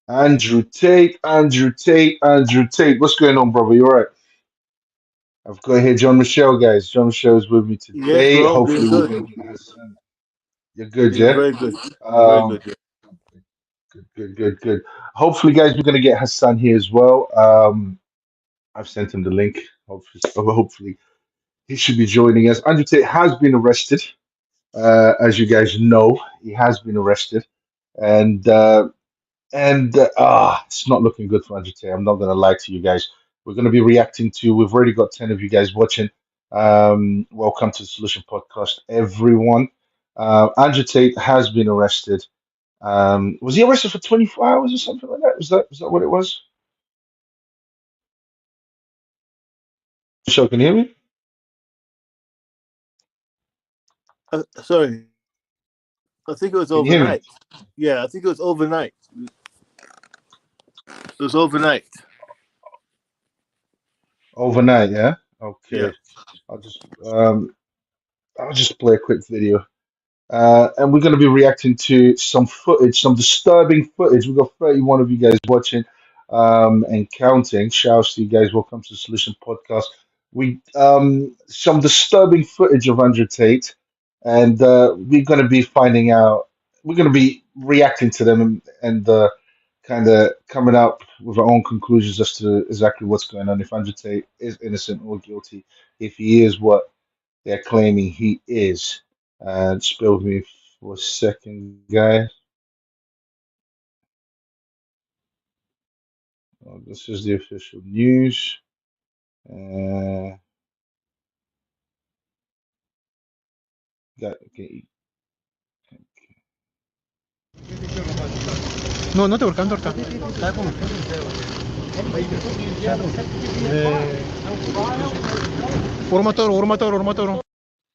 Andrew Tate, Andrew Tate, Andrew Tate. What's going on, brother? You all right? I've got here John Michelle, guys. John Michelle is with me Yes, today. bro. Doing Hopefully, we're good. going to get Hassan. You're good, Yeah, yeah? very good. Very Um, good. Yeah. good, good, good, good. Hopefully, guys, we're going to get Hassan here as well. I've sent him the link. Hopefully, he should be joining us. Andrew Tate has been arrested. As you guys know, he has been arrested. And it's not looking good for Andrew Tate. I'm not going to lie to you guys. We're going to be reacting to. We've already got 10 of you guys watching. Welcome to the Solution Podcast, everyone. Andrew Tate has been arrested. Was he arrested for 24 hours or something like that? Was that what it was? Michelle, can you hear me? Sorry, I think it was Can you hear me? overnight. Yeah, I think it was overnight. It was overnight. Overnight, yeah. Yeah. Okay. I'll just um, I'll just play a quick video. And we're going to be reacting to some footage, some disturbing footage. We've got 31 of you guys watching and counting. Shouts to you guys. Welcome to the Solution Podcast. We some disturbing footage of Andrew Tate, and we're going to be finding out. We're going to be reacting to them and kind of coming up with our own conclusions as to exactly what's going on. If Andrew Tate is innocent or guilty, if he is what they're claiming he is. Just bear with me for a second, guys. This is the official news. Uh, okay. No, no te ahorcan, no te ahorcan. Urmatoro, urmatoro, urmatoro.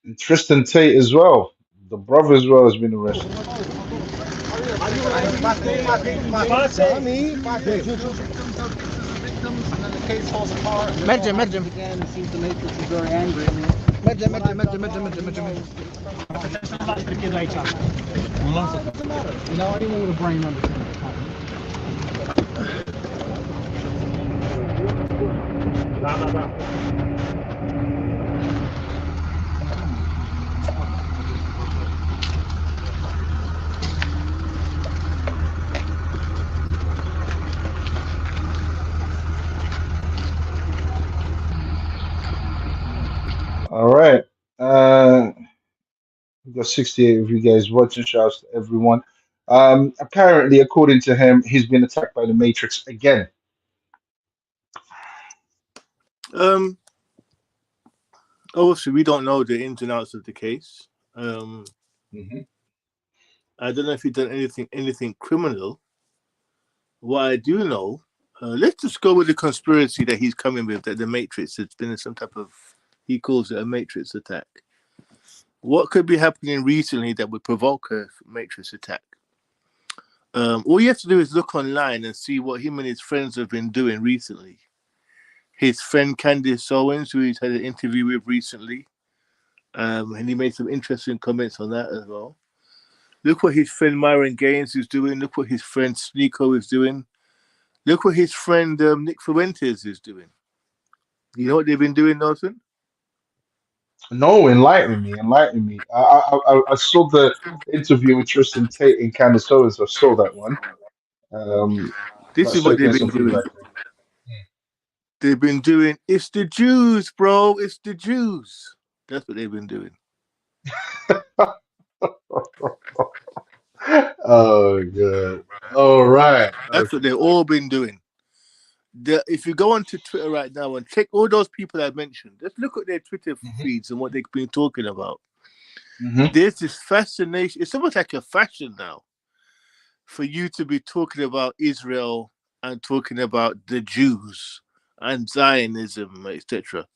And Tristan Tate as well. The brother as well has been arrested. Merge, merge. Again, it seems the Matrix is very angry. Merge, merge, merge, merge, merge, merge. You know, anyone with a brain understands. All right. Uh, we've got 68 of you guys watching. Shouts to everyone. Apparently, according to him, he's been attacked by the Matrix again. Um. Obviously, we don't know the ins and outs of the case. Hmm. I don't know if he's done anything criminal. What I do know, let's just go with the conspiracy that he's coming with, that the Matrix has been some type of, he calls it a Matrix attack. What could be happening recently that would provoke a Matrix attack? All you have to do is look online and see what him and his friends have been doing recently. His friend Candice Owens, who he's had an interview with recently, and he made some interesting comments on that as well. Look what his friend Myron Gaines is doing. Look what his friend Sneeko is doing. Look what his friend Nick Fuentes is doing. You know what they've been doing, Nelson? No, enlighten me, enlighten me. I saw the interview with Tristan Tate and Candace Owens. I saw that one. This But is what they've circulating some been doing. feedback. They've been doing, it's the Jews, bro. It's the Jews. That's what they've been doing. Oh, good. All right. That's what they've all been doing. If you go onto Twitter right now and check all those people I mentioned, just look at their Twitter feeds and what they've been talking about. Mm-hmm. There's this fascination. It's almost like a fashion now for you to be talking about Israel and talking about the Jews and Zionism, etc.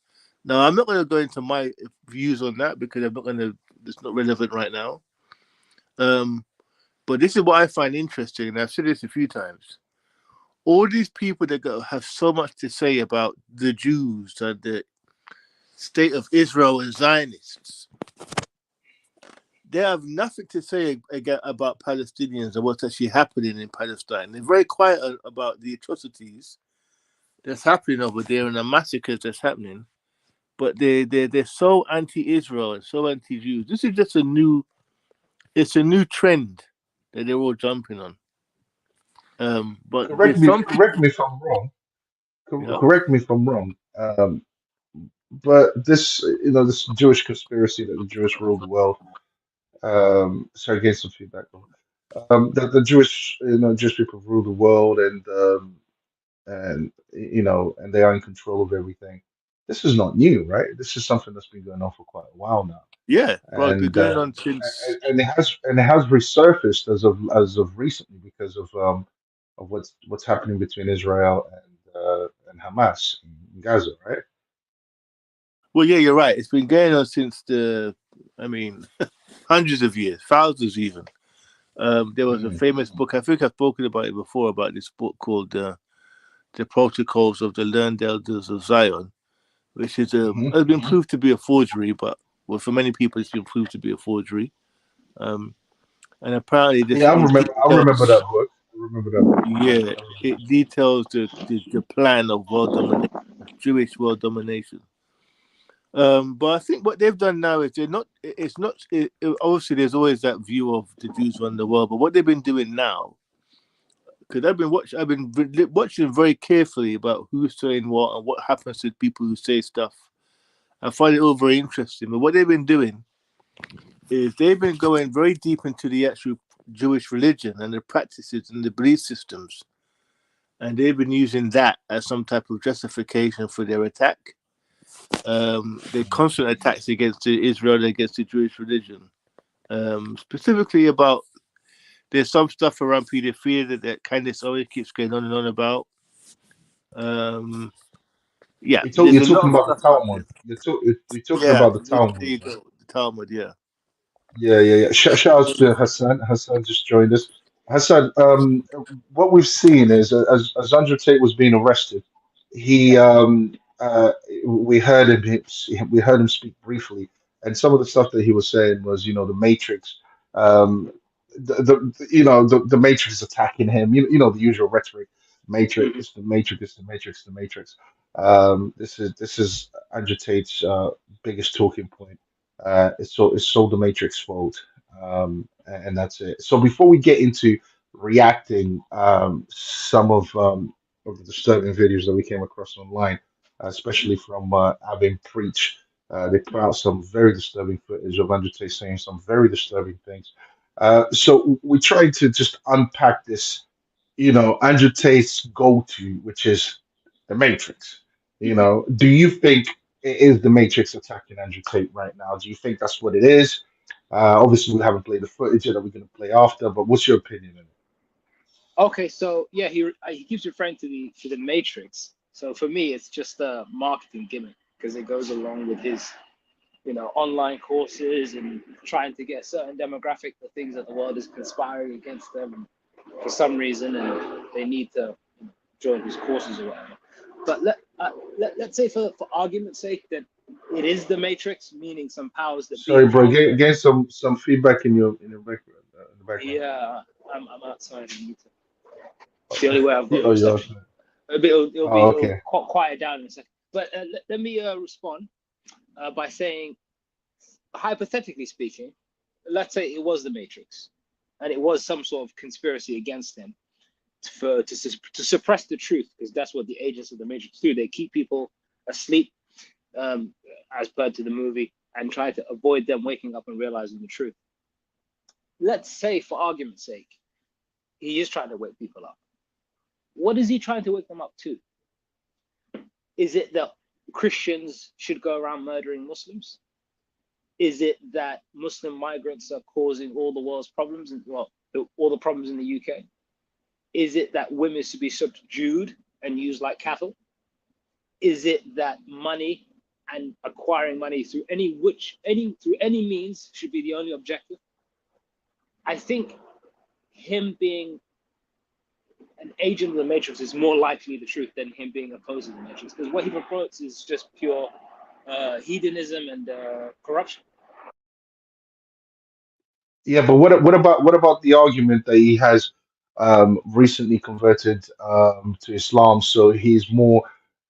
Now, I'm not going to go into my views on that because I'm not going to. It's not relevant right now. But this is what I find interesting, and I've said this a few times. All these people that have so much to say about the Jews and the state of Israel and Zionists, they have nothing to say about Palestinians and what's actually happening in Palestine. They're very quiet about the atrocities that's happening over there and the massacres that's happening. But they're so anti-Israel and so anti-Jews. This is just a new trend that they're all jumping on. But there's some Correct people. me if I'm wrong. Yeah, Correct me if I'm wrong. But this, this Jewish conspiracy that the Jewish rule the world. Sorry, getting some feedback. That the Jewish, Jewish people rule the world, and they are in control of everything. This is not new, right? This is something that's been going on for quite a while now, yeah, bro. It's been and going on since. it has resurfaced as of recently because of what's happening between Israel and Hamas in Gaza, right? Well, yeah, you're right. It's been going on since I mean, hundreds of years, thousands even. There was a Mm, famous book. I think I've spoken about it before about this book called "The Protocols of the Learned Elders of Zion," which hmm has been proved to be a forgery, but well, for many people, it's been proved to be a forgery. Um, and apparently, this Yeah, it I remember details, that book. I remember that book. yeah, I remember it details the plan of world domination, Jewish world domination. But I think what they've done now is they're not. It's not. Obviously, there's always that view of the Jews run the world, but what they've been doing now, because I've been watching very carefully about who's saying what and what happens to people who say stuff. I find it all very interesting. But what they've been doing is they've been going very deep into the actual Jewish religion and the practices and the belief systems, and they've been using that as some type of justification for their attack. Their constant attacks against Israel, against the Jewish religion, specifically about there's some stuff around pedophilia that Candice always keeps going on and on about. Um, yeah, there's You're a lot talking of about the stuff out there. Talmud. You're talking Yeah, about the there Talmud, you right? go. The Talmud, yeah. Yeah, yeah, yeah. Shout out to Hassan. Hassan just joined us. Hassan, what we've seen is as Andrew Tate was being arrested, he we heard him speak briefly, and some of the stuff that he was saying was, the Matrix, um, the Matrix is attacking him. The usual rhetoric. Matrix, Mhm. it's the Matrix, it's the Matrix, the Matrix. This is Andrew Tate's biggest talking point. It's all the Matrix fault, and that's it. So before we get into reacting some of the disturbing videos that we came across online, especially from Abin Preach, they put out some very disturbing footage of Andrew Tate saying some very disturbing things. So we tried to just unpack this, Andrew Tate's go-to, which is the Matrix. Do you think it is the Matrix attacking Andrew Tate right now? Do you think that's what it is? Obviously, we haven't played the footage that we're going to play after, but what's your opinion on it? Okay, so yeah, he keeps referring to the Matrix. So for me, it's just a marketing gimmick because it goes along with his online courses and trying to get a certain demographic that thinks that the world is conspiring against them for some reason and they need to join his courses or whatever. But let's say for argument's sake that it is the Matrix, meaning some powers that be Sorry, are bro. out Get, there. get some feedback in your background. In the background. Yeah, I'm outside. It's the only way I've got Oh, you're reception. awesome. Oh, It'll okay. quiet down in a second. But let me respond by saying, hypothetically speaking, let's say it was the Matrix, and it was some sort of conspiracy against him to suppress the truth, because that's what the agents of the Matrix do. They keep people asleep, um, as per to the movie, and try to avoid them waking up and realizing the truth. Let's say, for argument's sake, he is trying to wake people up. What is he trying to wake them up to? Is it that Christians should go around murdering Muslims? Is it that Muslim migrants are causing all the world's problems and all the problems in the UK? Is it that women should be subdued and used like cattle? Is it that money and acquiring money through any means should be the only objective? I think him being an agent of the Matrix is more likely the truth than him being opposed to the Matrix, because what he promotes is just pure hedonism and corruption. Yeah, but what about the argument that he has recently converted to Islam? So he's more,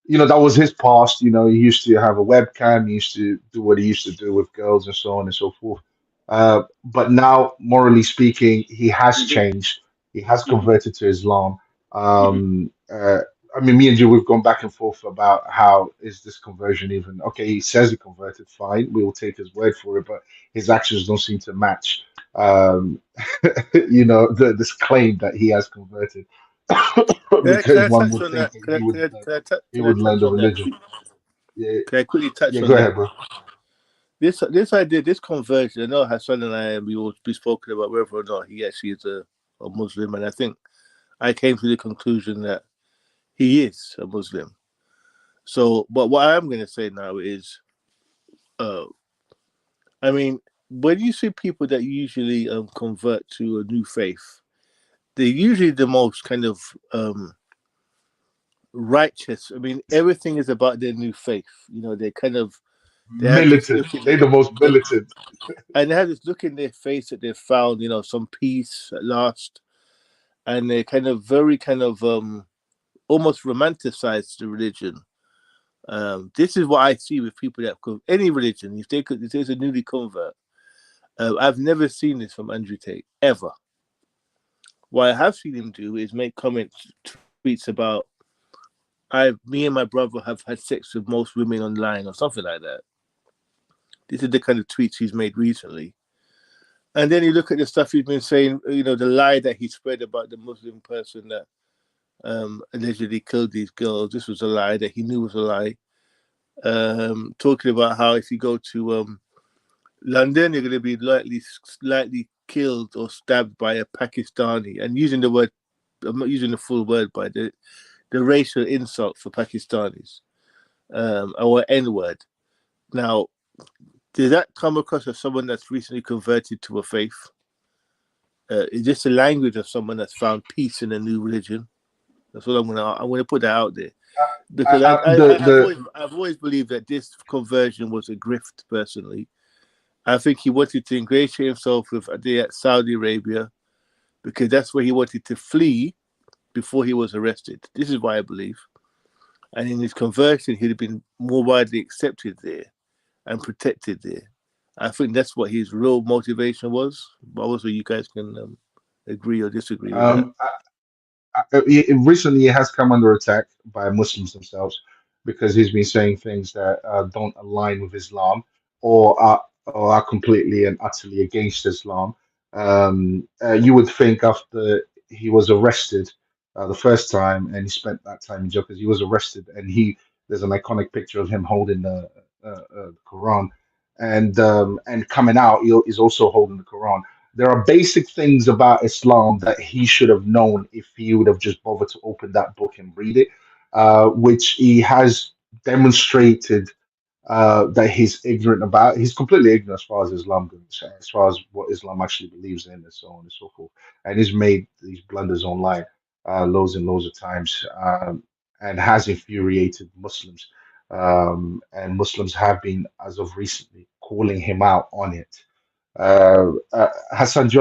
that was his past. He used to have a webcam, he used to do what he used to do with girls and so on and so forth. But now, morally speaking, he has Hmm. changed. He has Hmm. converted to Islam. Hmm. Um, uh, I mean, me and you, we've gone back and forth about how is this conversion even okay? He says he converted, fine. We will take his word for it, but his actions don't seem to match um, this claim that he has converted, Can because I one touch would on think that? that he would he Can I would learn touch the on that religion. tweet? Yeah, Can I quickly touch yeah. on Go that? ahead, bro. This idea, this conversion. I know Hassan and I we will be spoken about whether or not he actually is a Muslim, and I think I came to the conclusion that he is a Muslim. So, but what I am going to say now is, uh, I mean, when you see people that usually convert to a new faith, they're usually the most kind of righteous. I mean, everything is about their new faith. They kind of they have this Militant. look in They their the most militant. and they have this look in their face that they've found, some peace at last, and they kind of very kind of almost romanticize the religion. This is what I see with people that could any religion. If there's a newly convert, I've never seen this from Andrew Tate ever. What I have seen him do is make comments, tweets about me and my brother have had sex with most women online or something like that. This is the kind of tweets he's made recently. And then you look at the stuff he's been saying, the lie that he spread about the Muslim person that allegedly killed these girls. This was a lie that he knew was a lie. Talking about how if you go to London, you're going to be slightly killed or stabbed by a Pakistani, and using the word, I'm not using the full word, by the racial insult for Pakistanis, or N word. Now, did that come across as someone that's recently converted to a faith? Is this the language of someone that's found peace in a new religion? That's what I'm gonna put that out there, because I've always believed that this conversion was a grift. Personally, I think he wanted to ingratiate himself with Saudi Arabia because that's where he wanted to flee before he was arrested. This is why I believe. And in his conversion, he'd have been more widely accepted there and protected there. I think that's what his real motivation was. But also, you guys can agree or disagree with that. Um, Recently, he has come under attack by Muslims themselves because he's been saying things that don't align with Islam or are completely and utterly against Islam. You would think after he was arrested the first time and he spent that time in jail because he was arrested and there's an iconic picture of him holding the Quran and coming out he's also holding the Quran. There are basic things about Islam that he should have known if he would have just bothered to open that book and read it, which he has demonstrated that he's ignorant about. He's completely ignorant as far as Islam goes, as far as what Islam actually believes in, and so on and so forth. And he's made these blunders online loads and loads of times, and has infuriated Muslims. And Muslims have been, as of recently, calling him out on it. Hassan, I've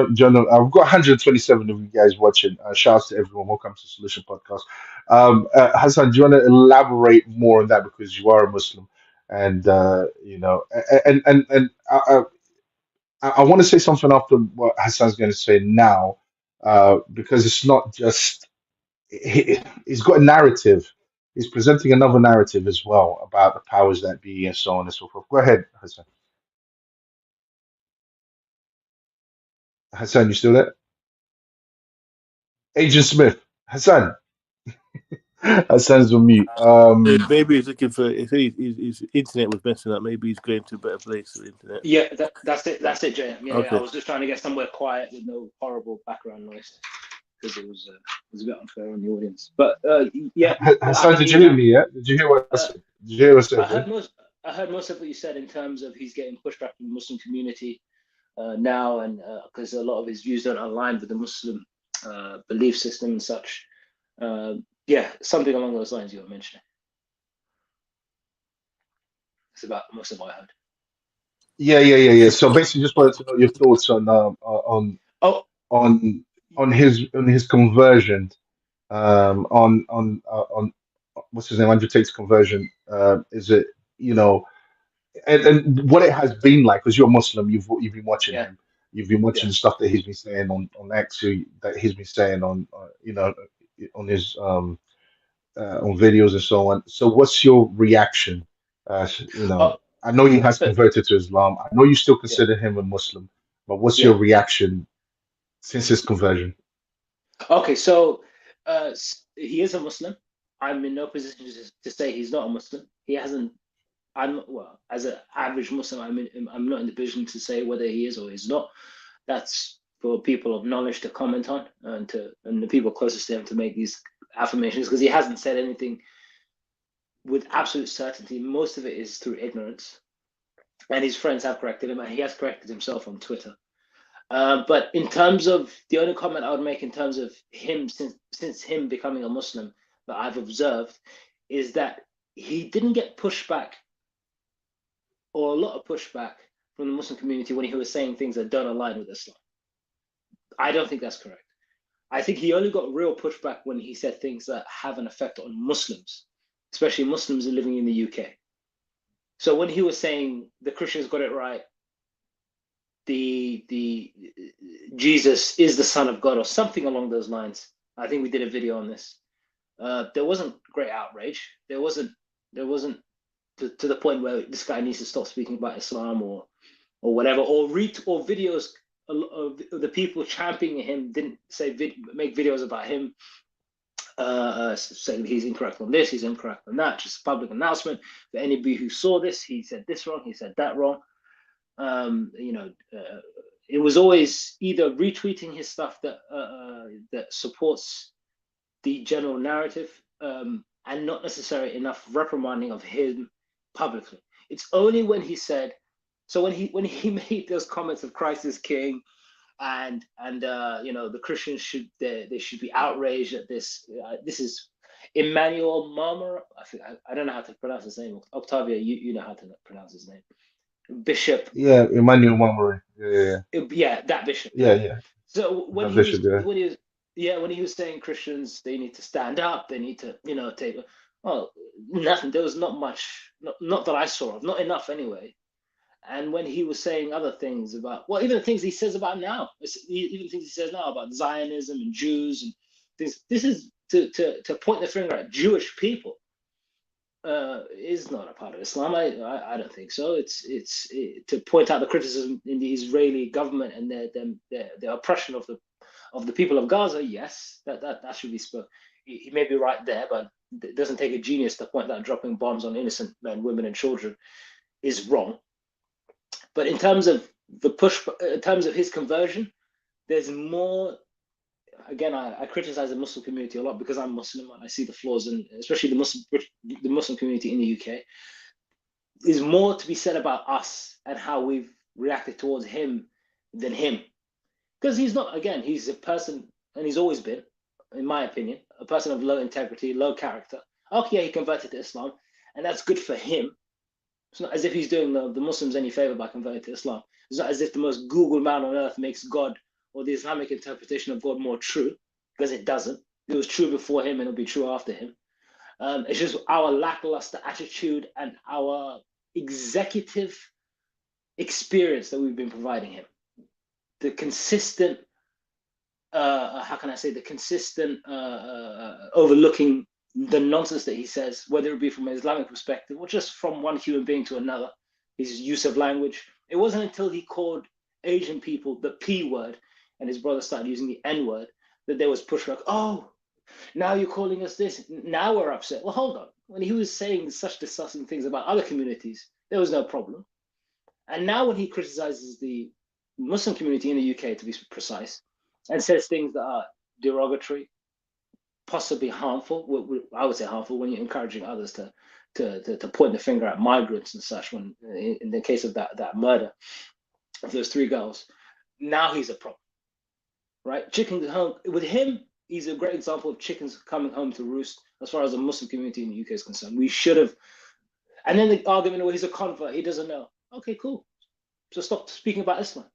got 127 of you guys watching. Shouts to everyone. Welcome to Solution Podcast. Hassan, do you want to elaborate more on that because you are a Muslim, and I want to say something after what Hassan's going to say now, because it's not just he's got a narrative. He's presenting another narrative as well about the powers that be and so on and so forth. Go ahead, Hassan. Hassan, you still there? Agent Smith. Hassan. Hassan's on mute. Maybe he's looking for if his internet was messing up. Maybe he's going to a better place for the internet. Yeah, that's it. That's it, JM. Yeah, Okay. I was just trying to get somewhere quiet with no horrible background noise because it was a bit unfair on the audience. But yeah, I Hassan, can did hear you you hear now. me? Yeah, did you hear what I Uh, said? Did you hear what I I said? Yeah. heard most. I heard most of what you said in terms of he's getting pushed back from the Muslim community now, and because a lot of his views don't align with the Muslim belief system and such. Yeah, something along those lines you were mentioning. It's about most of what I heard. Yeah. So basically, just wanted to know your thoughts Oh, on on his conversion, on what's his name, Andrew Tate's conversion. Is it, you know, and what it has been like? Because you're Muslim, you've been watching yeah, him, you've been watching yeah. the stuff that he's been saying on X, that he's been saying on you know, on his on videos and so on. So what's your reaction? You Oh, know, I know he has uh, converted to Islam. I know you still yeah, consider him a Muslim, but what's yeah. your reaction since his conversion? Okay, so he is a Muslim. I'm in no position to say he's not a Muslim. He hasn't. I'm well as an average Muslim. I'm not in the position to say whether he is or he's not. That's for people of knowledge to comment on, and the people closest to him to make these affirmations, because he hasn't said anything with absolute certainty. Most of it is through ignorance, and his friends have corrected him, and he has corrected himself on Twitter. But in terms of the only comment I would make in terms of him, since him becoming a Muslim, that I've observed, is that he didn't get pushback or a lot of pushback from the Muslim community when he was saying things that don't align with Islam. I don't think that's correct. I think he only got real pushback when he said things that have an effect on Muslims, especially Muslims living in the UK. So when he was saying the Christians got it right, the Jesus is the Son of God or something along those lines. I think we did a video on this. There wasn't great outrage. There wasn't to the point where this guy needs to stop speaking about Islam or whatever, or videos of the people championing him didn't make videos about him saying he's incorrect on this, he's incorrect on that. Just a public announcement for anybody who saw this. He said this wrong. He said that wrong. You know, it was always either retweeting his stuff that supports the general narrative, and not necessarily enough reprimanding of him publicly. It's only when he said, so when he made those comments of Christ is King, and you know, the Christians they should be outraged at this. This is Emmanuel Marmor. I don't know how to pronounce his name. Octavia, you know how to pronounce his name. Bishop. Yeah, Emmanuel Mamre. Yeah, that bishop. Yeah, Yeah. yeah. So That bishop, yeah. when he was saying Christians, they need to stand up, they need to, you know, take. Well, nothing. There was not much, not that I saw of, not enough anyway. And when he was saying other things about, well, even the things he says about now, even things he says now about Zionism and Jews and things, this is to point the finger at Jewish people. Is not a part of Islam. I don't think so. It's to point out the criticism in the Israeli government and their oppression of the people of Gaza. Yes, that should be spoken. He may be right there, but it doesn't take a genius to point out dropping bombs on innocent men, women, and children is wrong. But in terms of in terms of his conversion, there's more. Again, I criticize the Muslim community a lot because I'm Muslim and I see the flaws, and especially the Muslim community in the UK. There's more to be said about us and how we've reacted towards him than him, because he's not. Again, he's a person, and he's always been, in my opinion, a person of low integrity, low character. Okay, yeah, he converted to Islam, and that's good for him. It's not as if he's doing the Muslims any favor by converting to Islam. It's not as if the most Google man on earth makes God or the Islamic interpretation of God more true, because it doesn't. It was true before him and it'll be true after him. It's just our lackluster attitude and our executive experience that we've been providing him. The consistent, how can I say, the consistent overlooking the nonsense that he says, whether it be from an Islamic perspective or just from one human being to another, his use of language. It wasn't until he called Asian people the P word and his brother started using the N word that there was pushback. Oh, now you're calling us this. Now we're upset. Well, hold on. When he was saying such disgusting things about other communities, there was no problem. And now when he criticizes the Muslim community in the UK, to be precise, and says things that are derogatory, possibly harmful. I would say harmful when you're encouraging others to point the finger at migrants and such. When in the case of that murder of those three girls, now he's a problem, right? Chickens home with him. He's a great example of chickens coming home to roost as far as the Muslim community in the UK is concerned. We should have. And then the argument, well, he's a convert, he doesn't know. Okay, cool. So stop speaking about Islam.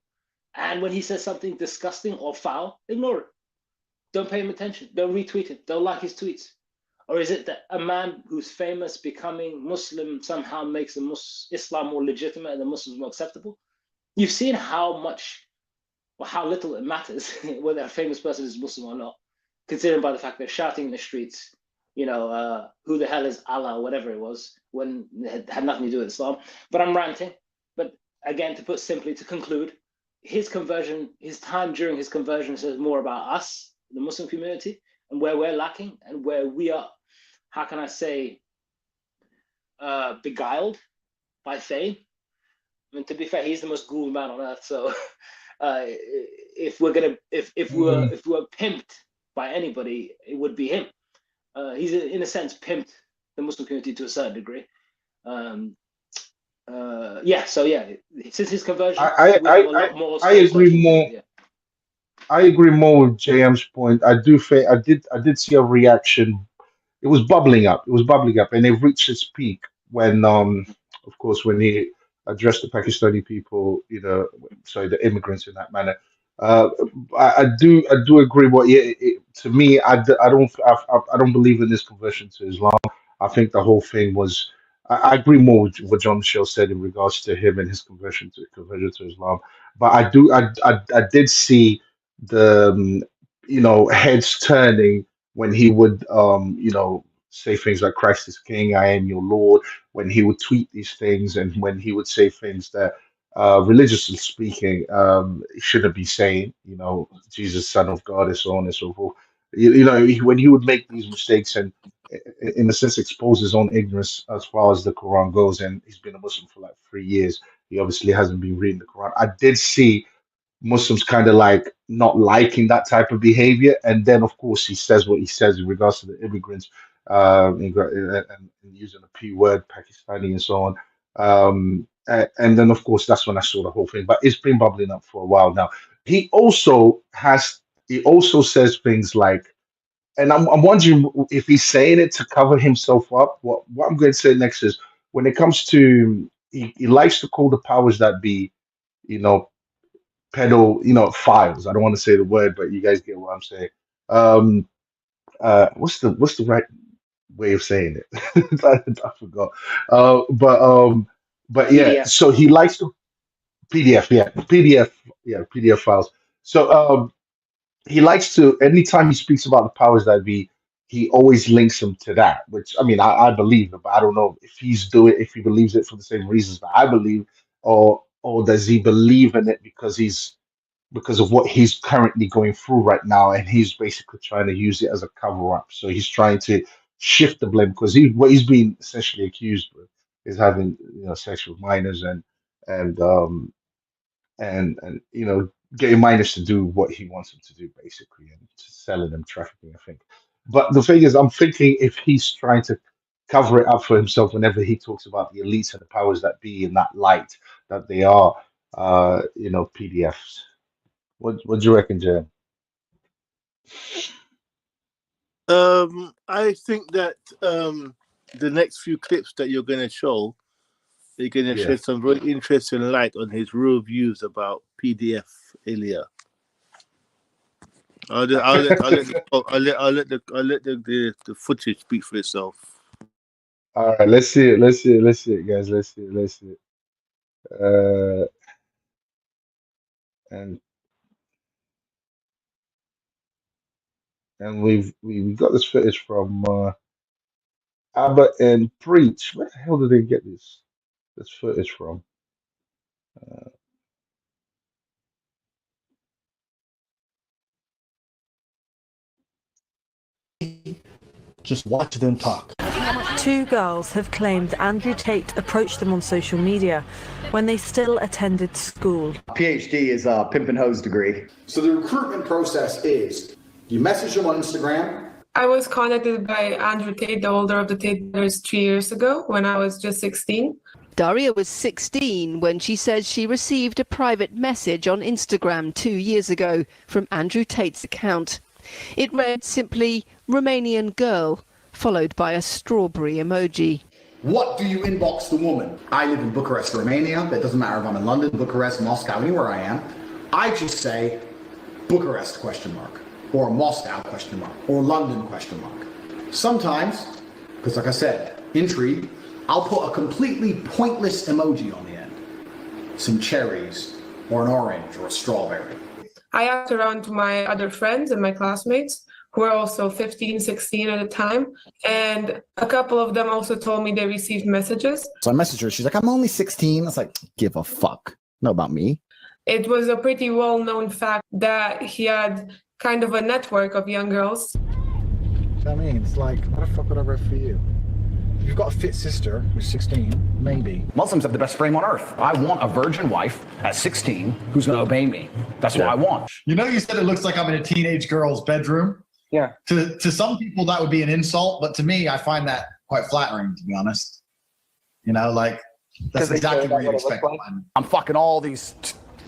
And when he says something disgusting or foul, ignore it. Don't pay him attention. Don't retweet it. Don't like his tweets. Or is it that a man who's famous becoming Muslim somehow makes Islam more legitimate and the Muslims more acceptable? You've seen how much or how little it matters whether a famous person is Muslim or not, considering by the fact they're shouting in the streets, who the hell is Allah, or whatever it was, when it had nothing to do with Islam. But I'm ranting. But again, to put simply, to conclude, his conversion, his time during his conversion says more about us, the Muslim community, and where we're lacking and where we are, how can I say, beguiled by fame. I mean, to be fair, he's the most ghoul man on earth. So if we were pimped by anybody, it would be him. He's in a sense pimped the Muslim community to a certain degree. Since his conversion, we have a lot more. I agree more. Yeah. I agree more with JM's point. I do think I did see a reaction. It was bubbling up. It was bubbling up, and it reached its peak when, of course, when he addressed the Pakistani people, sorry, the immigrants in that manner. Uh, I do agree. To me, I don't believe in this conversion to Islam. I think the whole thing was. I agree more with what John Michelle said in regards to him and his conversion to Islam. But I did see the heads turning when he would say things like Christ is King, I am your Lord, when he would tweet these things and when he would say things that religiously speaking he shouldn't be saying, Jesus son of God and so on and so forth. When he would make these mistakes and in a sense expose his own ignorance as far as the Quran goes, and he's been a Muslim for like 3 years, he obviously hasn't been reading the Quran. I did see Muslims kind of like not liking that type of behavior. And then, of course, he says what he says in regards to the immigrants and using the P word, Pakistani, and so on. And then, of course, that's when I saw the whole thing. But it's been bubbling up for a while now. He also says things like, and I'm wondering if he's saying it to cover himself up. What I'm going to say next is when it comes to, he likes to call the powers that be, you know, files. I don't want to say the word, but you guys get what I'm saying. What's the right way of saying it? I forgot. But yeah. PDF. So he likes to PDF files. So he likes to, anytime he speaks about the powers that be, he always links them to that. Which I mean, I believe it, but I don't know if he believes it for the same reasons that I believe, or does he believe in it because of what he's currently going through right now, and he's basically trying to use it as a cover up. So he's trying to shift the blame because what he's being essentially accused with is having sex with minors and um and getting minors to do what he wants them to do basically, and selling them, trafficking, I think. But the thing is, I'm thinking if he's trying to cover it up for himself whenever he talks about the elites and the powers that be in that light that they are, PDFs. What do you reckon, Jay? I think that the next few clips that you're going to show, you're going to shed some very interesting light on his real views about PDF Ilya. I'll let the footage speak for itself. All right, let's see it, guys. Let's see it. And we got this footage from Abbott and Preach. Where the hell did they get this footage from? Just watch them talk. Two girls have claimed Andrew Tate approached them on social media when they still attended school. PhD is a pimp and hose degree. So the recruitment process is you message them on Instagram. I was contacted by Andrew Tate, the older of the Tate brothers, 3 years ago when I was just 16. Daria was 16 when she says she received a private message on Instagram 2 years ago from Andrew Tate's account. It read simply, Romanian girl, followed by a strawberry emoji. What do you inbox the woman? I live in Bucharest, Romania. That doesn't matter if I'm in London, Bucharest, Moscow, anywhere I am. I just say Bucharest question mark, or Moscow question mark, or London question mark. Sometimes, because like I said, intrigue, I'll put a completely pointless emoji on the end. Some cherries, or an orange, or a strawberry. I asked around to my other friends and my classmates who were also 15, 16 at the time. And a couple of them also told me they received messages. So I messaged her. She's like, I'm only 16. I was like, give a fuck. Know about me. It was a pretty well-known fact that he had kind of a network of young girls. I mean, it's like, what the fuck would I write for you? If you've got a fit sister who's 16, maybe. Muslims have the best frame on earth. I want a virgin wife at 16 who's going to obey me. That's what I want. You know, you said it looks like I'm in a teenage girl's bedroom. Yeah. To some people, that would be an insult, but to me, I find that quite flattering, to be honest. You know, like, that's exactly what you'd expect. I'm fucking all these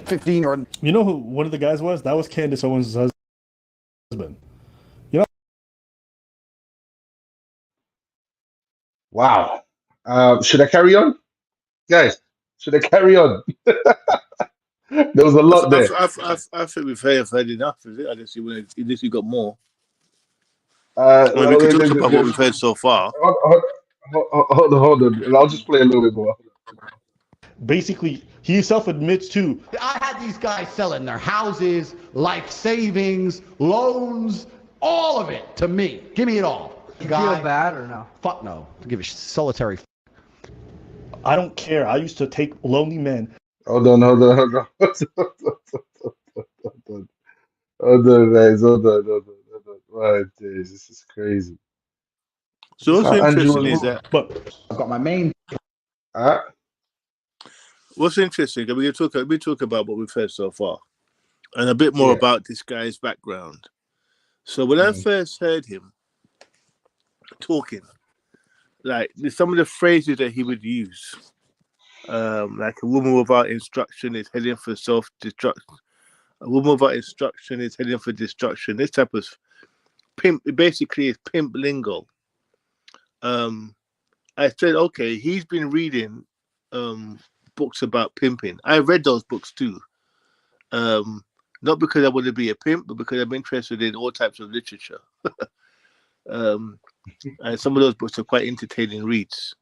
15 or... You know who one of the guys was? That was Candace Owens' husband. You know? Wow. Should I carry on? Guys, should I carry on? There was a lot there. I think we've heard enough, is it? Unless you got more. We can talk about what we've heard so far. Hold on. I'll just play a little bit more. Basically, he himself admits to. I had these guys selling their houses, life savings, loans, all of it to me. Give me it all. You feel bad or no? Fuck no. Give a solitary. I don't care. I used to take lonely men. Hold on, guys. Hold on. Right, this is crazy. So what's interesting is that, but I've got my main. What's interesting? We talk about what we've heard so far, and a bit more about this guy's background. So when I first heard him talking, like some of the phrases that he would use, like a woman without instruction is heading for self-destruction. A woman without instruction is heading for destruction. This type of pimp, basically, is pimp lingo. I said, okay, he's been reading books about pimping. I read those books too. Not because I want to be a pimp, but because I'm interested in all types of literature. And some of those books are quite entertaining reads.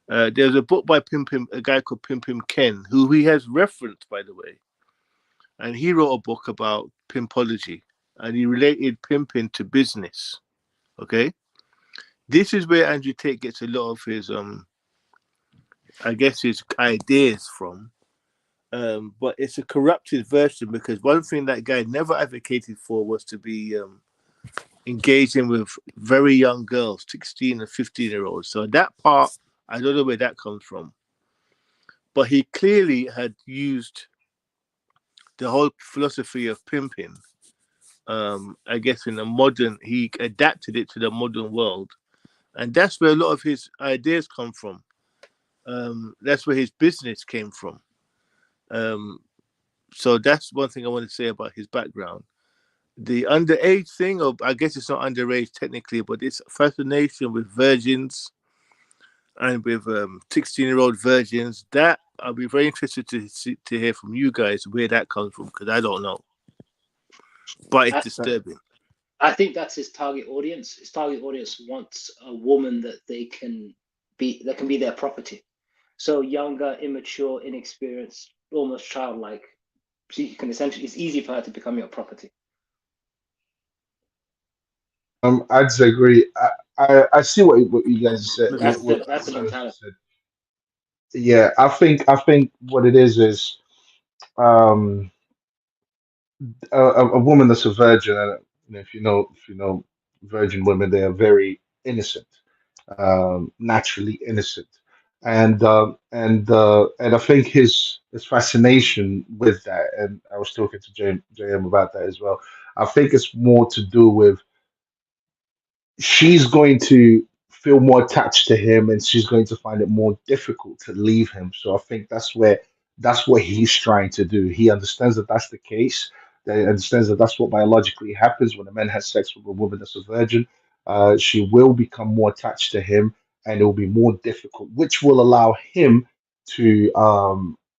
There's a book by a guy called Pimpin' Ken, who he has referenced, by the way. And he wrote a book about pimpology, and he related pimping to business. Okay? This is where Andrew Tate gets a lot of his, I guess, his ideas from. But it's a corrupted version, because one thing that guy never advocated for was to be engaging with very young girls, 16 and 15-year-olds. So that part, I don't know where that comes from. But he clearly had used the whole philosophy of pimping, I guess, he adapted it to the modern world. And that's where a lot of his ideas come from. That's where his business came from. So that's one thing I want to say about his background. The underage thing, or I guess it's not underage technically, but it's fascination with virgins and with 16-year-old virgins. That I'll be very interested to hear from you guys where that comes from, because I don't know. But it's disturbing. I think that's his target audience. His target audience wants a woman that can be their property. So younger, immature, inexperienced, almost childlike. So you can essentially, it's easy for her to become your property. I disagree. I see what you guys said. That's the mentality. Yeah, I think what it is a woman that's a virgin, and if you know virgin women, they are very innocent, naturally innocent, and I think his fascination with that, and I was talking to JM about that as well. I think it's more to do with she's going to feel more attached to him, and she's going to find it more difficult to leave him. So I think that's what he's trying to do. He understands that that's the case. That he understands that that's what biologically happens when a man has sex with a woman that's a virgin. She will become more attached to him, and it will be more difficult, which will allow him to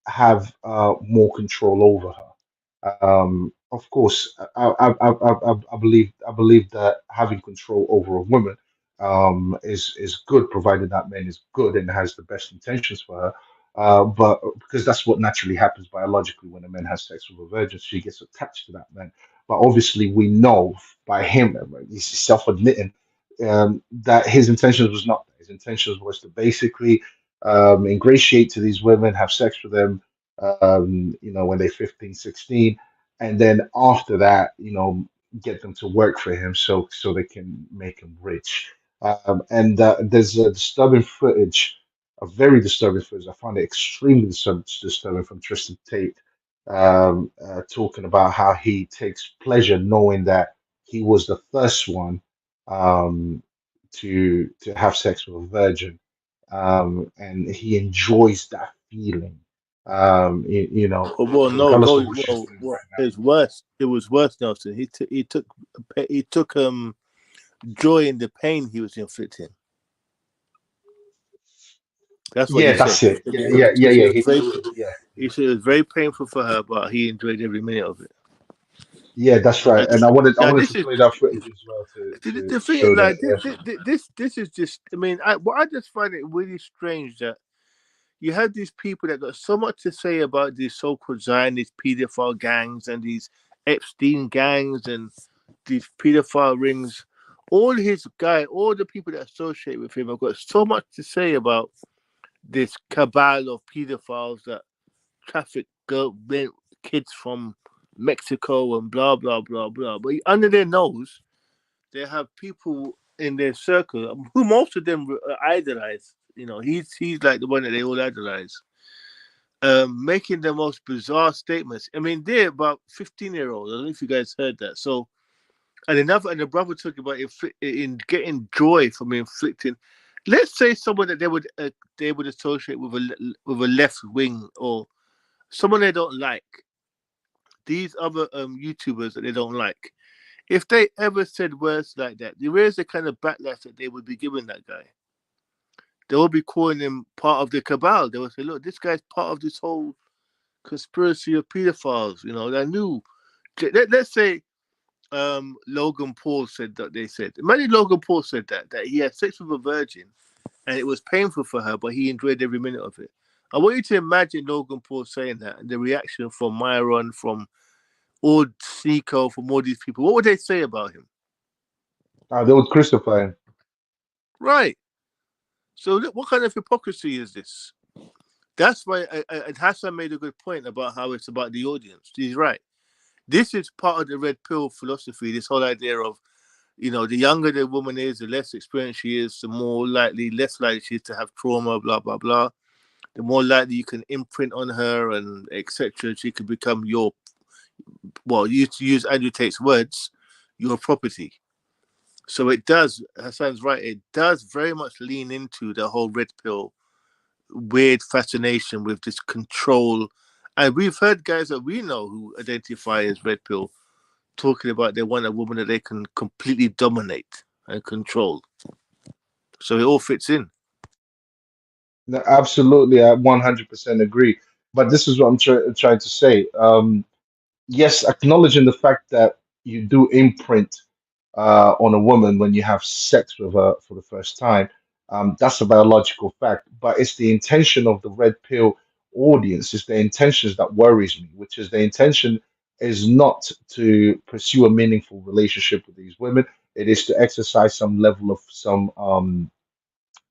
have more control over her. Of course, I believe that having control over a woman is good, provided that man is good and has the best intentions for her. But because that's what naturally happens biologically when a man has sex with a virgin, she gets attached to that man. But obviously, we know by him, he's self-admitting that his intentions was not that. His intentions was to basically ingratiate to these women, have sex with them, when they're 15, 16, and then after that, get them to work for him so they can make him rich. And there's a disturbing footage, a very disturbing footage. I found it extremely disturbing from Tristan Tate, talking about how he takes pleasure knowing that he was the first one um, to have sex with a virgin, and he enjoys that feeling. Well, no, regardless of no. what she's Well, doing well, right now. it's worse. It was worse, Nelson. He took joy in the pain he was inflicting. That's what he Yeah, said. that's it. Yeah. He said it was very painful for her, but he enjoyed every minute of it. Yeah, that's right. And I wanted This to is play that footage as well to the thing. show that. Like Yeah. this is just. I mean, I just find it really strange that you have these people that got so much to say about these so-called Zionist pedophile gangs and these Epstein gangs and these pedophile rings. All the people that associate with him have got so much to say about this cabal of pedophiles that traffic kids from Mexico and blah blah blah blah. But under their nose, they have people in their circle who most of them idolize. He's like the one that they all idolize, making the most bizarre statements. I mean, they're about 15-year-olds. I don't know if you guys heard that. So, and the brother talked about in getting joy from inflicting. Let's say someone that they would associate with a left wing or someone they don't like. These other YouTubers that they don't like. If they ever said words like that, where's the kind of backlash that they would be giving that guy? They will be calling him part of the cabal. They will say, look, this guy's part of this whole conspiracy of pedophiles. I knew. Let's say Logan Paul said that they said. Imagine Logan Paul said that he had sex with a virgin and it was painful for her, but he enjoyed every minute of it. I want you to imagine Logan Paul saying that and the reaction from Myron, from all Sneeko, from all these people. What would they say about him? They would crucify him. Right. So what kind of hypocrisy is this? That's why Hassan made a good point about how it's about the audience. He's right. This is part of the red pill philosophy, this whole idea of, the younger the woman is, the less experienced she is, the less likely she is to have trauma, blah, blah, blah. The more likely you can imprint on her and etc. She could become to use Andrew Tate's words, your property. So it does, Hassan's right, it does very much lean into the whole red pill weird fascination with this control. And we've heard guys that we know who identify as red pill talking about they want a woman that they can completely dominate and control. So it all fits in. No, absolutely, I 100% agree. But this is what I'm trying to say. Yes, acknowledging the fact that you do imprint on a woman when you have sex with her for the first time, that's a biological fact. But it's the intention of the red pill audience, it's the intentions that worries me, which is the intention is not to pursue a meaningful relationship with these women. It is to exercise some level of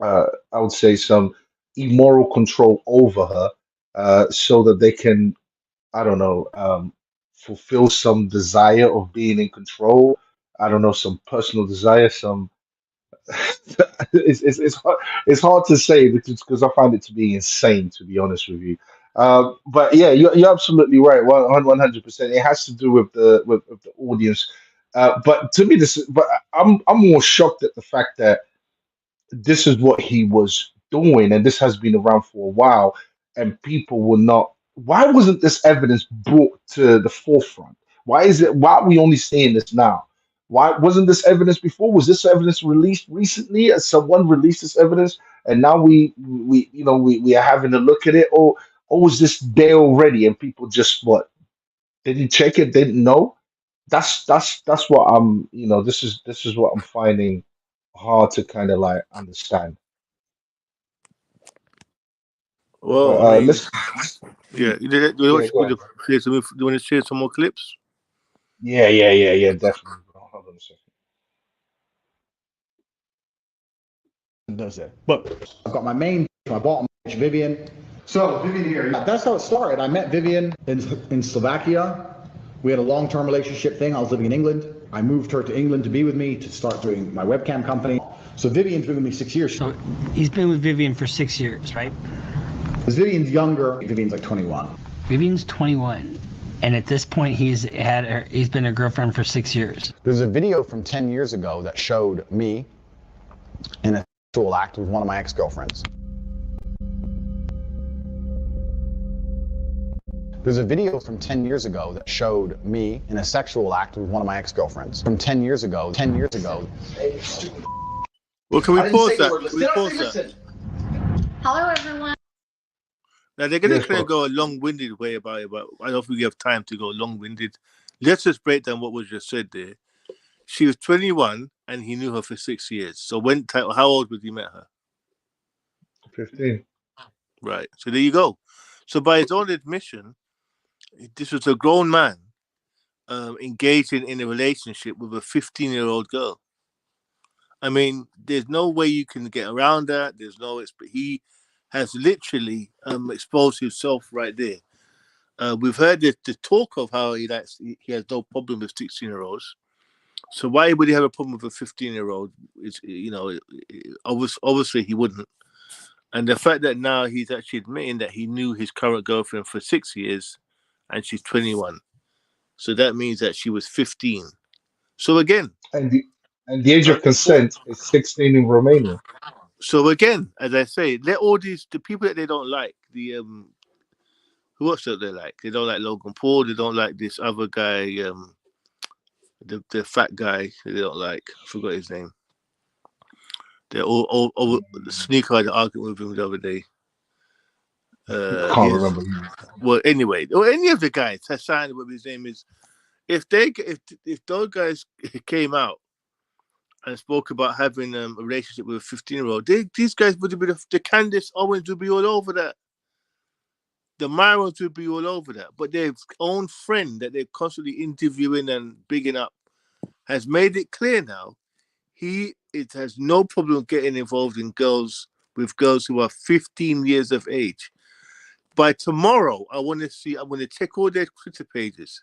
I would say, some immoral control over her, so that they can, I don't know, fulfill some desire of being in control. I don't know, some personal desire, some. It's hard to say because I find it to be insane, to be honest with you. But yeah, you're absolutely right, 100%. It has to do with with the audience. But to me, but I'm more shocked at the fact that this is what he was doing, and this has been around for a while, and people will not. Why wasn't this evidence brought to the forefront? Why is it? Why are we only seeing this now? Why wasn't this evidence before? Was this evidence released recently? As someone released this evidence and now we are having a look at it, or was this there already and people just what didn't check it, didn't know? That's what I'm this is what I'm finding hard to kind of like understand. But Well, I mean, let's yeah. mm, Do yeah, go ahead. you want to share some more clips? Yeah, definitely, bro. Hold on a second. Does that? But I've got my main, my bottom page, Vivian. So Vivian here, that's how it started. I met Vivian in Slovakia. We had a long-term relationship thing. I was living in England. I moved her to England to be with me to start doing my webcam company. So Vivian's been with me 6 years. So he's been with Vivian for 6 years, right? Because Vivian's younger. Vivian's like 21. Vivian's 21, and at this point he's been a girlfriend for 6 years. There's a video from 10 years ago that showed me in a sexual act with one of my ex-girlfriends. There's a video from 10 years ago that showed me in a sexual act with one of my ex-girlfriends. From 10 years ago. Well, can we pause that? Can we pause that? Hello, everyone. Now they're going Yes, to kind bro. of go a long-winded way about it, but I don't think we have time to go long-winded. Let's just break down what was just said there. She was 21 and he knew her for 6 years. So how old was he met her? 15. Right. So there you go. So by his own admission, this was a grown man engaging in a relationship with a 15-year-old girl. I mean, there's no way you can get around that. But he has literally exposed himself right there. We've heard the talk of how he has no problem with 16-year-olds. So why would he have a problem with a 15-year-old? Obviously he wouldn't. And the fact that now he's actually admitting that he knew his current girlfriend for 6 years and she's 21. So that means that she was 15. So again, And the age of consent is 16 in Romania. so again, as I say, let all the people that they don't like, who else do they like? They don't like Logan Paul. They don't like this other guy, the fat guy. They don't like. I forgot his name. They're all the sneaker had an argument with him the other day. Can't remember. Well, anyway, or any of the guys, Hassan, what his name is. If those guys came out and spoke about having a relationship with a 15-year-old, these guys would have been the Candace Owens would be all over that. The Myrons would be all over that. But their own friend that they're constantly interviewing and bigging up has made it clear now it has no problem getting involved in girls who are 15 years of age. By tomorrow, I want to check all their Twitter pages.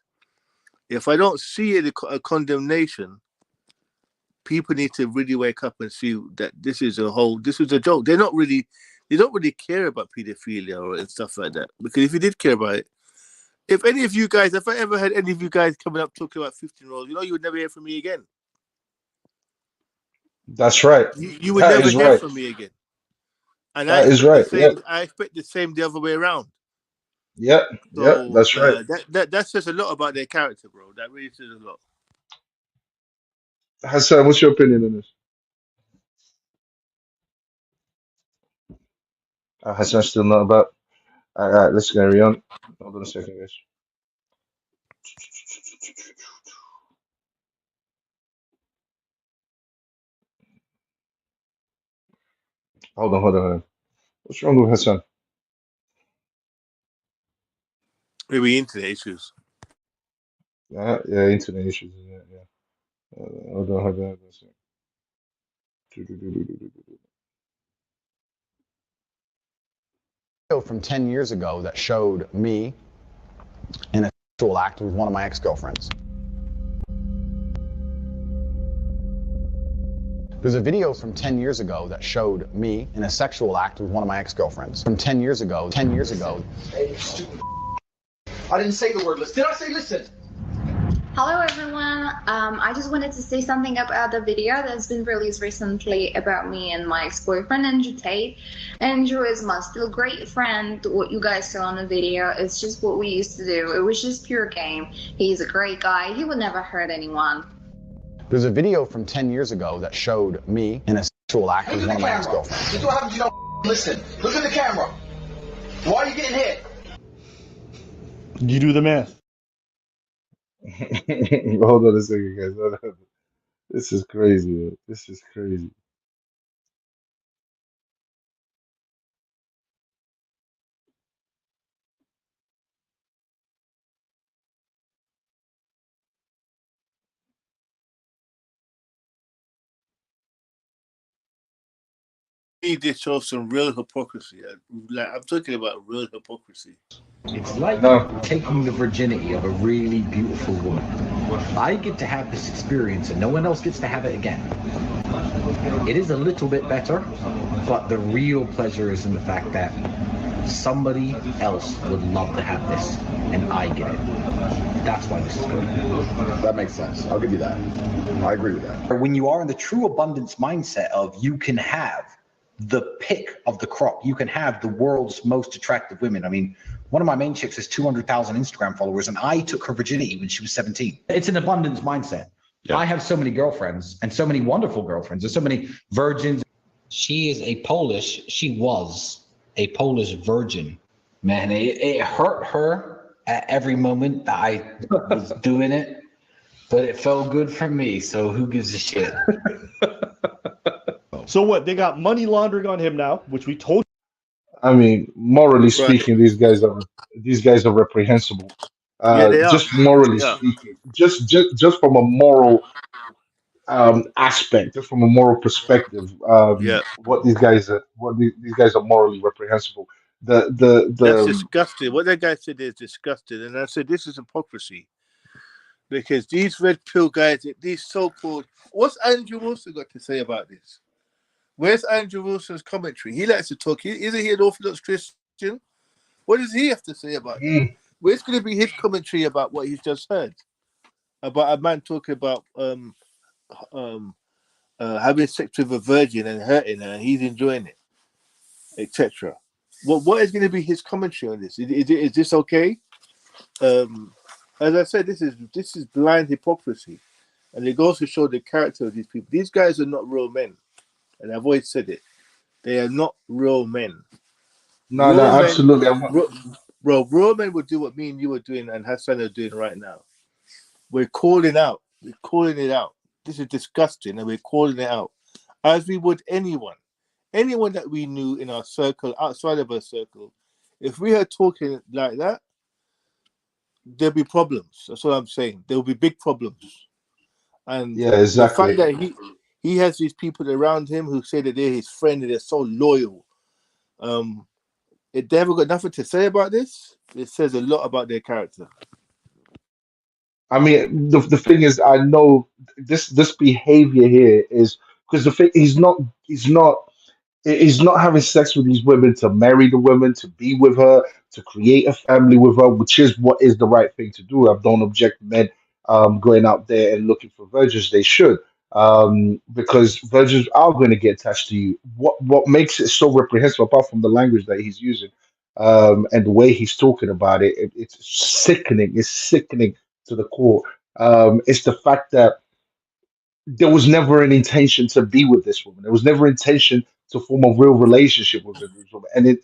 If I don't see a condemnation, people need to really wake up and see that this is a joke. They don't really care about pedophilia and stuff like that. Because if you did care about it, if I ever had any of you guys coming up talking about 15-year-olds, you would never hear from me again. That's right. You would never hear from me again. And that is right. I expect the same the other way around. Yep. That's right. That says a lot about their character, bro. That really says a lot. Hassan, what's your opinion on this? Hassan's still not about. All right, let's carry on. Hold on a second, guys. Hold on. What's wrong with Hassan? Maybe internet issues. Yeah, internet issues. Yeah. Hold on. From 10 years ago that showed me in a sexual act with one of my ex-girlfriends. There's a video from 10 years ago that showed me in a sexual act with one of my ex-girlfriends. From 10 years ago. Hey, stupid. I didn't say the word listen. Did I say listen? Hello, everyone. I just wanted to say something about the video that's been released recently about me and my ex-boyfriend, Andrew Tate. Andrew is my still great friend. What you guys saw in the video is just what we used to do. It was just pure game. He's a great guy. He would never hurt anyone. There's a video from 10 years ago that showed me in a sexual act with Look one at of the my camera. ex-girlfriends. This is what happens if you don't listen. Look at the camera. Why are you getting hit? You do the math. Hold on a second, guys. Hold on. This is crazy, man. This is crazy. This shows some real hypocrisy. Like I'm talking about real hypocrisy. It's like No. taking the virginity of a really beautiful woman. I get to have this experience and no one else gets to have it again. It is a little bit better, but the real pleasure is in the fact that somebody else would love to have this and I get it. That's why this is good. That makes sense. I'll give you that. I agree with that. When you are in the true abundance mindset of you can have the pick of the crop, you can have the world's most attractive women. I mean, one of my main chicks has 200,000 Instagram followers and I took her virginity when she was 17. It's an abundance mindset. Yeah. I have so many girlfriends and so many wonderful girlfriends and so many virgins. She was a Polish virgin. Man, it hurt her at every moment that I was doing it, but it felt good for me, so who gives a shit? So what? They got money laundering on him now, which we told. I mean, morally Right. speaking, these guys are reprehensible. Yeah, they are. Just morally Yeah. speaking, just from a moral aspect, just from a moral perspective, Yeah. these guys are morally reprehensible. That's The disgusting. What that guy said is disgusting. And I said, this is hypocrisy. Because these red pill guys, these so-called... What's Andrew Wilson got to say about this? Where's Andrew Wilson's commentary? He likes to talk. Isn't he an Orthodox Christian? What does he have to say about that? Where's going to be his commentary about what he's just heard? About a man talking about having sex with a virgin and hurting her, and he's enjoying it, etc. What is going to be his commentary on this? Is this okay? As I said, this is blind hypocrisy, and it goes to show the character of these people. These guys are not real men, and I've always said it. They are not real men. no, Real men, absolutely. real men would do what me and you are doing and Hassan are doing right now. We're calling out. We're calling it out. This is disgusting, and we're calling it out as we would anyone that we knew in our circle, outside of our circle. If we are talking like that, there'll be problems. That's what I'm saying. There will be big problems. And Yeah, the fact exactly. that he has these people around him who say that they're his friend and they're so loyal. If they haven't got nothing to say about this, it says a lot about their character. I mean, the thing is, I know this behavior here is because the thing he's not having sex with these women to marry the women, to be with her, to create a family with her, which is what is the right thing to do. I don't object to men going out there and looking for virgins. They should, because virgins are going to get attached to you. What makes it so reprehensible, apart from the language that he's using, and the way he's talking about it, it's sickening. It's sickening to the core. It's the fact that there was never an intention to be with this woman. There was never intention to form a real relationship with this woman.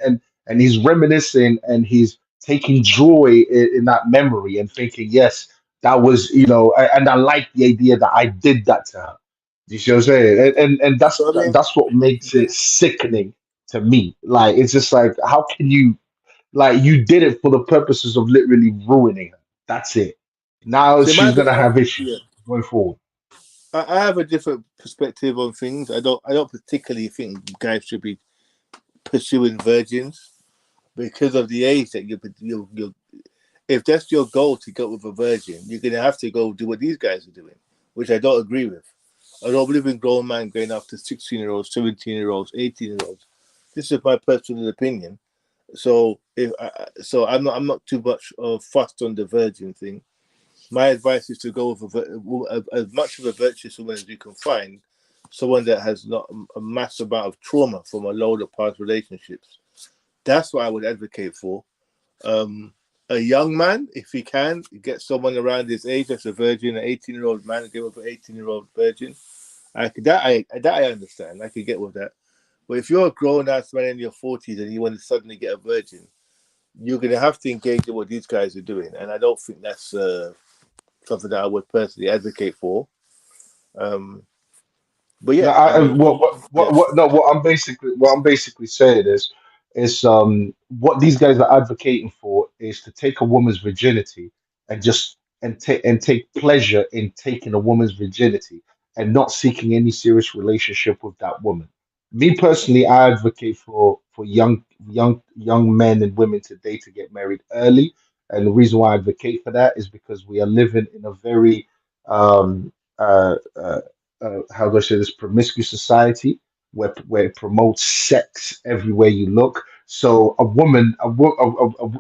And he's reminiscing and he's taking joy in that memory and thinking, yes, that was, and I like the idea that I did that to her. You see what I'm saying? And So I mean, that's what makes it sickening to me. Like it's just like, how can you you did it for the purposes of literally ruining her? That's it. Now so she's gonna have yeah. issues going forward. I have a different perspective on things. I don't particularly think guys should be pursuing virgins because of the age that you if that's your goal to go with a virgin, you're gonna have to go do what these guys are doing, which I don't agree with. I don't believe in grown man going after 16-year-olds, 17-year-olds, 18-year-olds. This is my personal opinion. So I'm not too much fussed on the virgin thing. My advice is to go with as much of a virtuous woman as you can find, someone that has not a mass amount of trauma from a load of past relationships. That's what I would advocate for. A young man, if he can, get someone around his age that's a virgin, an 18-year-old man, get with an 18-year-old virgin. That I understand. I could get with that. But if you're a grown ass man in your 40s and you want to suddenly get a virgin, you're gonna have to engage in what these guys are doing, and I don't think that's something that I would personally advocate for. Um, but No, yeah, I mean, yeah. no, what I'm basically saying is what these guys are advocating for is to take a woman's virginity and just and take pleasure in taking a woman's virginity and not seeking any serious relationship with that woman. Me personally, I advocate for young men and women today to get married early, and the reason why I advocate for that is because we are living in a very uh, uh, how do I say this, promiscuous society where it promotes sex everywhere you look. So a woman,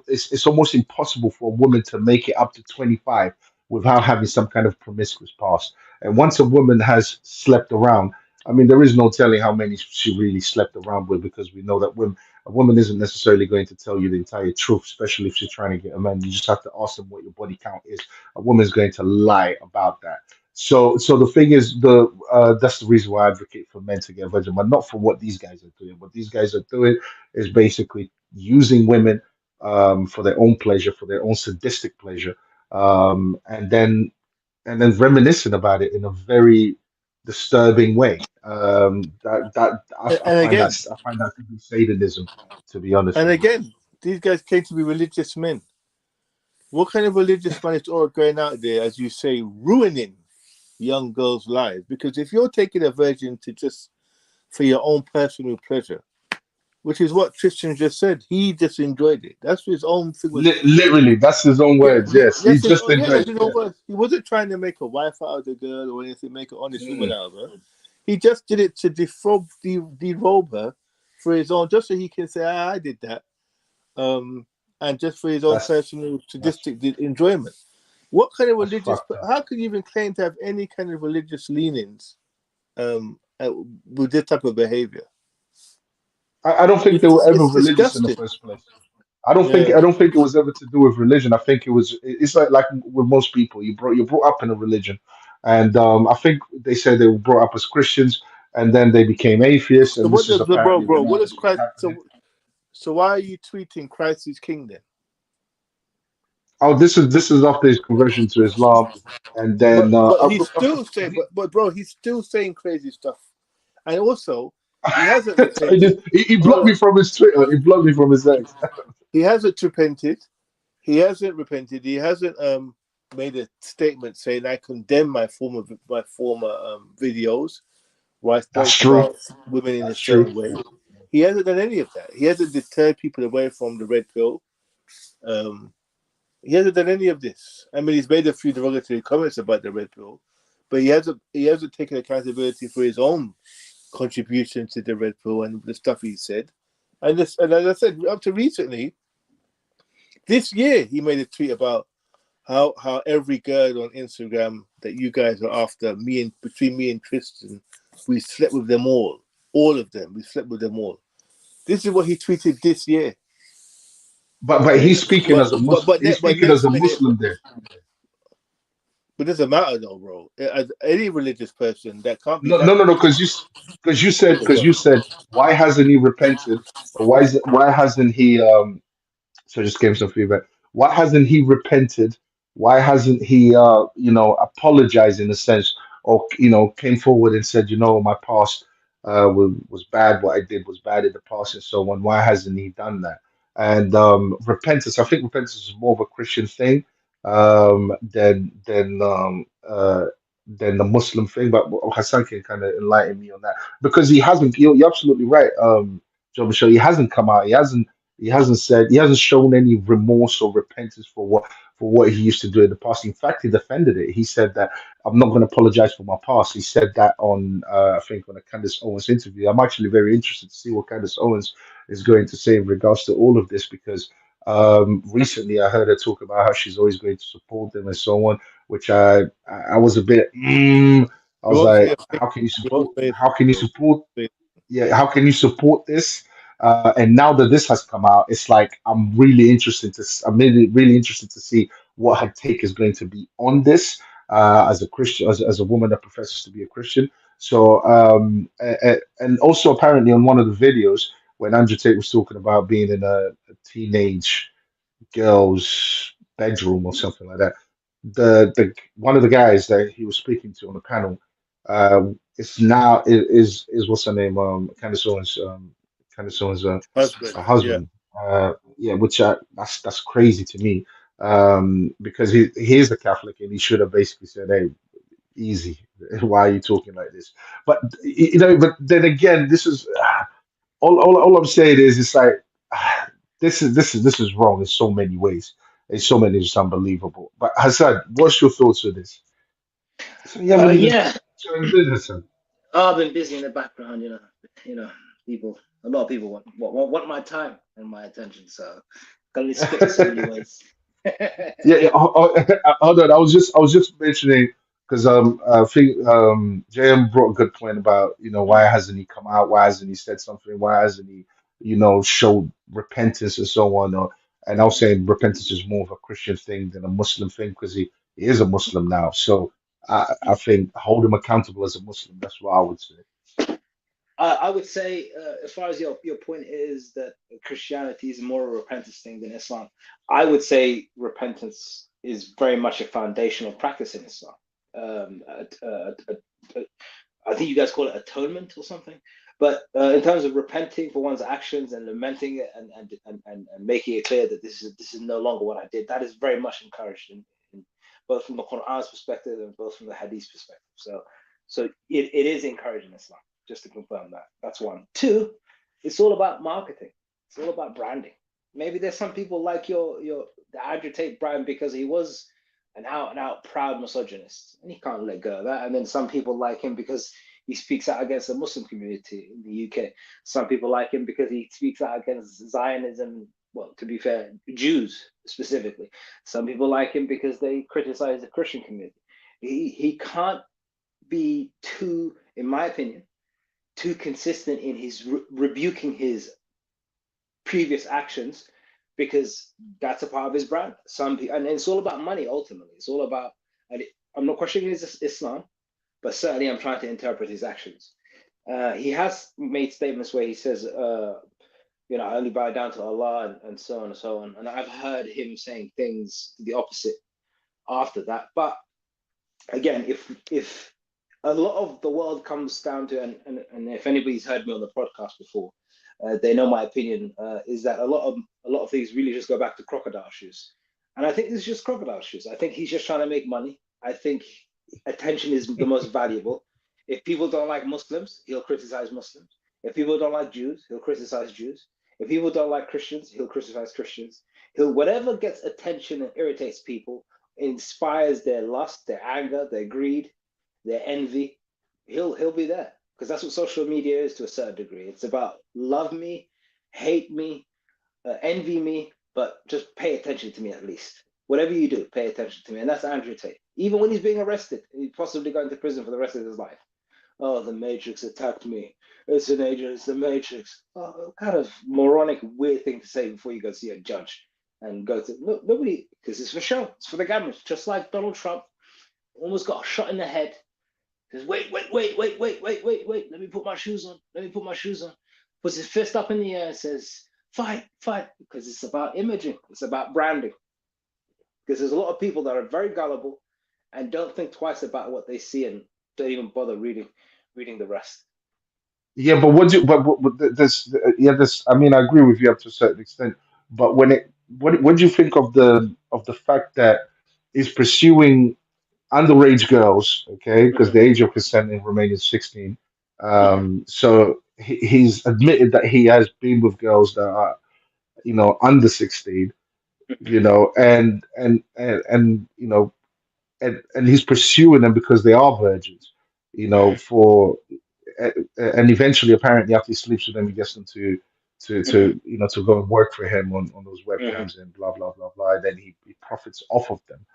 it's almost impossible for a woman to make it up to 25 without having some kind of promiscuous past. And once a woman has slept around, I mean, there is no telling how many she really slept around with because we know that a woman isn't necessarily going to tell you the entire truth, especially if she's trying to get a man. You just have to ask them what your body count is. A woman's going to lie about that. So the thing is, the that's the reason why I advocate for men to get a virgin, but not for what these guys are doing. What these guys are doing is basically using women for their own pleasure, for their own sadistic pleasure, and then reminiscing about it in a very disturbing way. And again, I find that to be satanism, to be honest and with you. again, these guys claim to be religious men. What kind of religious man is all going out there, as you say, ruining young girls' lives? Because if you're taking a virgin to just for your own personal pleasure, which is what Tristan just said, he just enjoyed it. That's his own thing. Was Literally, that's his own yeah, words. Yes, he yes, just that's enjoyed. his Yeah. own words. He wasn't trying to make a wife out of the girl or anything, make an honest woman out of her. He just did it to derobe her for his own, just so he can say, I did that, and just for his own That's personal that's sadistic enjoyment. What kind of that's religious? fucked up. How can you even claim to have any kind of religious leanings with this type of behavior? I don't think they were ever It's religious in the disgusting. first place. I don't think Yeah. I don't think it was ever to do with religion. I think it was it's like with most people, you're brought up in a religion, and I think they said they were brought up as Christians, and then they became atheists, So and what this is does bro, apparently bro? what What now does is what's Christ? happening. So why are you tweeting Christ is King then? Oh, this is after his conversion to Islam, and then But he's still saying, but bro, he's still saying crazy stuff, and also he hasn't repented. he blocked Hold me on, from his Twitter. He blocked me from his ex. he hasn't repented. He hasn't repented. He hasn't made a statement saying I condemn my former videos where I That's spoke true. about women in a That's true. certain way. He hasn't done any of that. He hasn't deterred people away from the red pill. Um, he hasn't done any of this. I mean, he's made a few derogatory comments about the red pill, but he hasn't taken accountability for his own contribution to the red pill and the stuff he said. And as I said, up to recently, this year he made a tweet about how every girl on Instagram that you guys are after, between me and Tristan, we slept with them all of them. We slept with them all. This is what he tweeted this year. But he's speaking But as a but Muslim. but, He's but speaking as next a minute, Muslim there. but it doesn't matter though, bro. As any religious person, that can't be No, that no, no, no. religious. Because you said why hasn't he repented or why hasn't he so I just gave him some feedback. Why hasn't he repented? Why hasn't he apologized in a sense or came forward and said, my past was bad, what I did was bad in the past and so on. Why hasn't he done that? And repentance, I think repentance is more of a Christian thing um than than um uh than the Muslim thing, but Hassan can kind of enlighten me on that because he hasn't. You're absolutely right, John Michelle. He hasn't come out. He hasn't shown any remorse or repentance for what he used to do in the past. In fact, he defended it. He said that I'm not going to apologize for my past. He said that on I think on a Candace Owens interview. I'm actually very interested to see what Candace Owens is going to say in regards to all of this because recently I heard her talk about how she's always going to support them and so on, which I was a bit I He was won't say like, a thing. how can you He won't support? say a thing, How can you bro. support? Yeah, how can you support this? And now that this has come out, it's like I'm really interested to see what her take is going to be on this as a Christian, as a woman that professes to be a Christian. So and also apparently on one of the videos when Andrew Tate was talking about being in a teenage girl's bedroom or something like that. The one of the guys that he was speaking to on the panel, is now is what's her name? Candace Owens' Husband. Yeah. husband. Yeah, which that's crazy to me. Because he is a Catholic and he should have basically said, "Hey, easy. Why are you talking like this?" But but then again, this is all I'm saying is it's like this is wrong in so many ways. In so many, it's unbelievable. But Hassan, what's your thoughts on this? So you haven't Yeah, chimed in, Hassan. I've been busy in the background, you know, a lot of people want my time and my attention, so can only spit in so many ways. Yeah. Hold on. I was just mentioning because I think JM brought a good point about why hasn't he come out? Why hasn't he said something? Why hasn't he showed repentance and so on? And I was saying repentance is more of a Christian thing than a Muslim thing because he is a Muslim now. So I think hold him accountable as a Muslim. That's what I would say. I would say, as far as your point is that Christianity is more a repentance thing than Islam, I would say repentance is very much a foundational practice in Islam. I think you guys call it atonement or something. But in terms of repenting for one's actions and lamenting it and making it clear that this is no longer what I did, that is very much encouraged in both from the Quran's perspective and both from the Hadith's perspective. So it is encouraged in Islam, just to confirm that. That's one. Two, it's all about marketing. It's all about branding. Maybe there's some people like the Andrew Tate brand because he was an out and out proud misogynist, and he can't let go of that. And then some people like him because he speaks out against the Muslim community in the UK. Some people like him because he speaks out against Zionism. Well, to be fair, Jews specifically. Some people like him because they criticize the Christian community. He can't be too, in my opinion, too consistent in his rebuking his previous actions because that's a part of his brand. Some people, and it's all about money ultimately. It's all about, and I'm not questioning his Islam, but certainly I'm trying to interpret his actions. He has made statements where he says, I only bow down to Allah and so on and so on. And I've heard him saying things the opposite after that. But again, if a lot of the world comes down to, and if anybody's heard me on the podcast before, they know my opinion, is that a lot of things really just go back to crocodile shoes. And I think this is just crocodile shoes. I think he's just trying to make money. I think attention is the most valuable. If people don't like Muslims, he'll criticize Muslims. If people don't like Jews, he'll criticize Jews. If people don't like Christians, he'll criticize Christians. Whatever gets attention and irritates people, inspires their lust, their anger, their greed, their envy, he'll be there, because that's what social media is to a certain degree. It's about love me, hate me, envy me, but just pay attention to me at least. Whatever you do, pay attention to me. And that's Andrew Tate. Even when he's being arrested, he's possibly going to prison for the rest of his life. Oh, the Matrix attacked me. It's an agent, it's the Matrix. Oh, kind of moronic, weird thing to say before you go see a judge and go to nobody, because it's for show, it's for the cameras. Just like Donald Trump almost got shot in the head. Says, wait, let me put my shoes on. Puts his fist up in the air and says, fight, because it's about imaging, it's about branding. Because there's a lot of people that are very gullible and don't think twice about what they see and don't even bother reading the rest. Yeah, but this. I mean, I agree with you up to a certain extent. But what do you think of the fact that he's pursuing underage girls? Okay, because the age of consent in Romania is 16. So he's admitted that he has been with girls that are under 16. And he's pursuing them because they are virgins. For and eventually, apparently, after he sleeps with them, he gets them to go and work for him on those webcams and blah blah blah blah. And then he profits off of them.